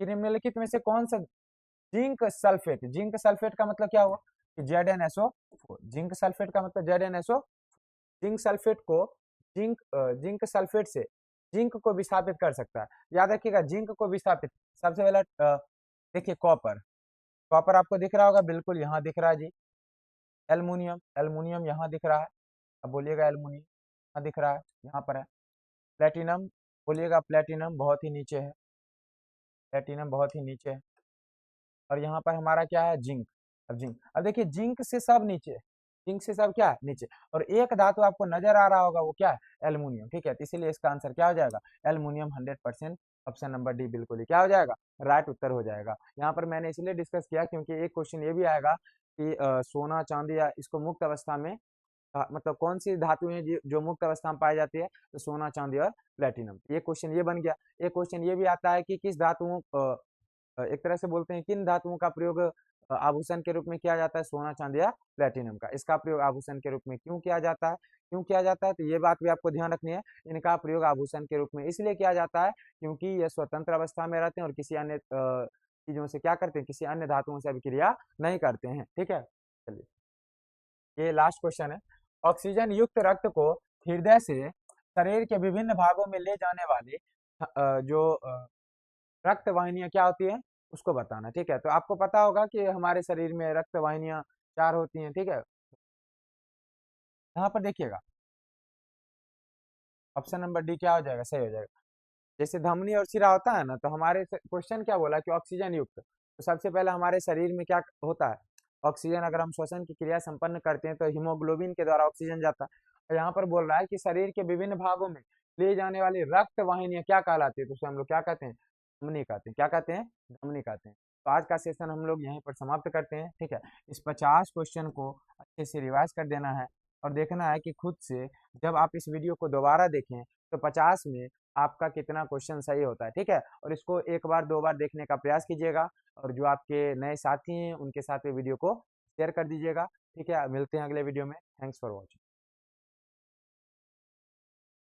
S1: कि निम्नलिखित में से कौन सा जिंक सल्फेट, जिंक सल्फेट का मतलब क्या हुआ कि ZnSO4, जिंक सल्फेट का मतलब ZnSO, जिंक सल्फेट को जिंक सल्फेट से जिंक को विस्थापित कर सकता है। याद रखिएगा जिंक को विस्थापित, सबसे पहला देखिए कॉपर, कॉपर आपको दिख रहा होगा, बिल्कुल यहाँ दिख रहा है जी। एल्युमिनियम, एल्युमिनियम यहाँ दिख रहा है, अब बोलिएगा एल्युमिनियम यहाँ दिख रहा है, यहाँ पर है। प्लेटिनम, बोलिएगा प्लेटिनम बहुत ही नीचे है, प्लेटिनम बहुत ही नीचे है। और यहाँ पर हमारा क्या है, जिंक। अब जिंक, अब देखिए जिंक से सब नीचे, जिंक से सब क्या है, नीचे। और एक धातु आपको नजर आ रहा होगा वो क्या है, एल्युमिनियम। ठीक है, तो इसीलिए इसका आंसर क्या हो जाएगा, एल्युमिनियम 100%। ऑप्शन नंबर डी बिल्कुल ही क्या हो जाएगा, राइट उत्तर हो जाएगा। यहाँ पर मैंने इसलिए डिस्कस किया क्योंकि एक क्वेश्चन ये भी आएगा कि सोना चांदी या इसको मुक्त अवस्था में मतलब कौन सी धातु है जो मुक्त अवस्था में पाई जाती है, तो सोना चांदी और प्लेटिनम। ये क्वेश्चन ये बन गया। एक क्वेश्चन ये भी आता है कि किस धातुओं एक तरह से बोलते हैं किन धातुओं का प्रयोग आभूषण के रूप में किया जाता है, सोना चांदी या प्लेटिनम का। इसका प्रयोग आभूषण के रूप में क्यों किया जाता है, क्यों किया जाता है, तो ये बात भी आपको ध्यान रखनी है। इनका प्रयोग आभूषण के रूप में इसलिए किया जाता है क्योंकि ये स्वतंत्र अवस्था में रहते हैं और किसी अन्य चीजों से क्या करते हैं, किसी अन्य धातुओं से अभिक्रिया नहीं करते हैं। ठीक है, चलिए ये लास्ट क्वेश्चन है। ऑक्सीजन युक्त रक्त को हृदय से शरीर के विभिन्न भागों में ले जाने वाले जो रक्त वाहिनियां क्या होती है, उसको बताना। ठीक है, तो आपको पता होगा कि हमारे शरीर में रक्त वाहिनियां 4 होती हैं। ठीक है, यहाँ पर देखिएगा ऑप्शन नंबर डी क्या हो जाएगा, सही हो जाएगा। जैसे धमनी और शिरा होता है ना, तो हमारे क्वेश्चन क्या बोला कि ऑक्सीजन युक्त, तो सबसे पहले हमारे शरीर में क्या होता है, ऑक्सीजन। अगर हम श्वसन की क्रिया संपन्न करते हैं तो हीमोग्लोबिन के द्वारा ऑक्सीजन जाता है। और यहाँ पर बोल रहा है कि शरीर के विभिन्न भागों में ले जाने वाली रक्त वाहिनियां क्या कहलाती है, तो उसे हम लोग क्या कहते हैं, धमनी कहते हैं। क्या कहते हैं, धमनी कहते हैं। तो आज का सेशन हम लोग यहीं पर समाप्त करते हैं। ठीक है, इस 50 क्वेश्चन को अच्छे से रिवाइज कर देना है और देखना है कि खुद से जब आप इस वीडियो को दोबारा देखें तो 50 में आपका कितना क्वेश्चन सही होता है। ठीक है, और इसको एक बार दो बार देखने का प्रयास कीजिएगा और जो आपके नए साथी हैं उनके साथ वीडियो को शेयर कर दीजिएगा। ठीक है, मिलते हैं अगले वीडियो में। Thanks for watching.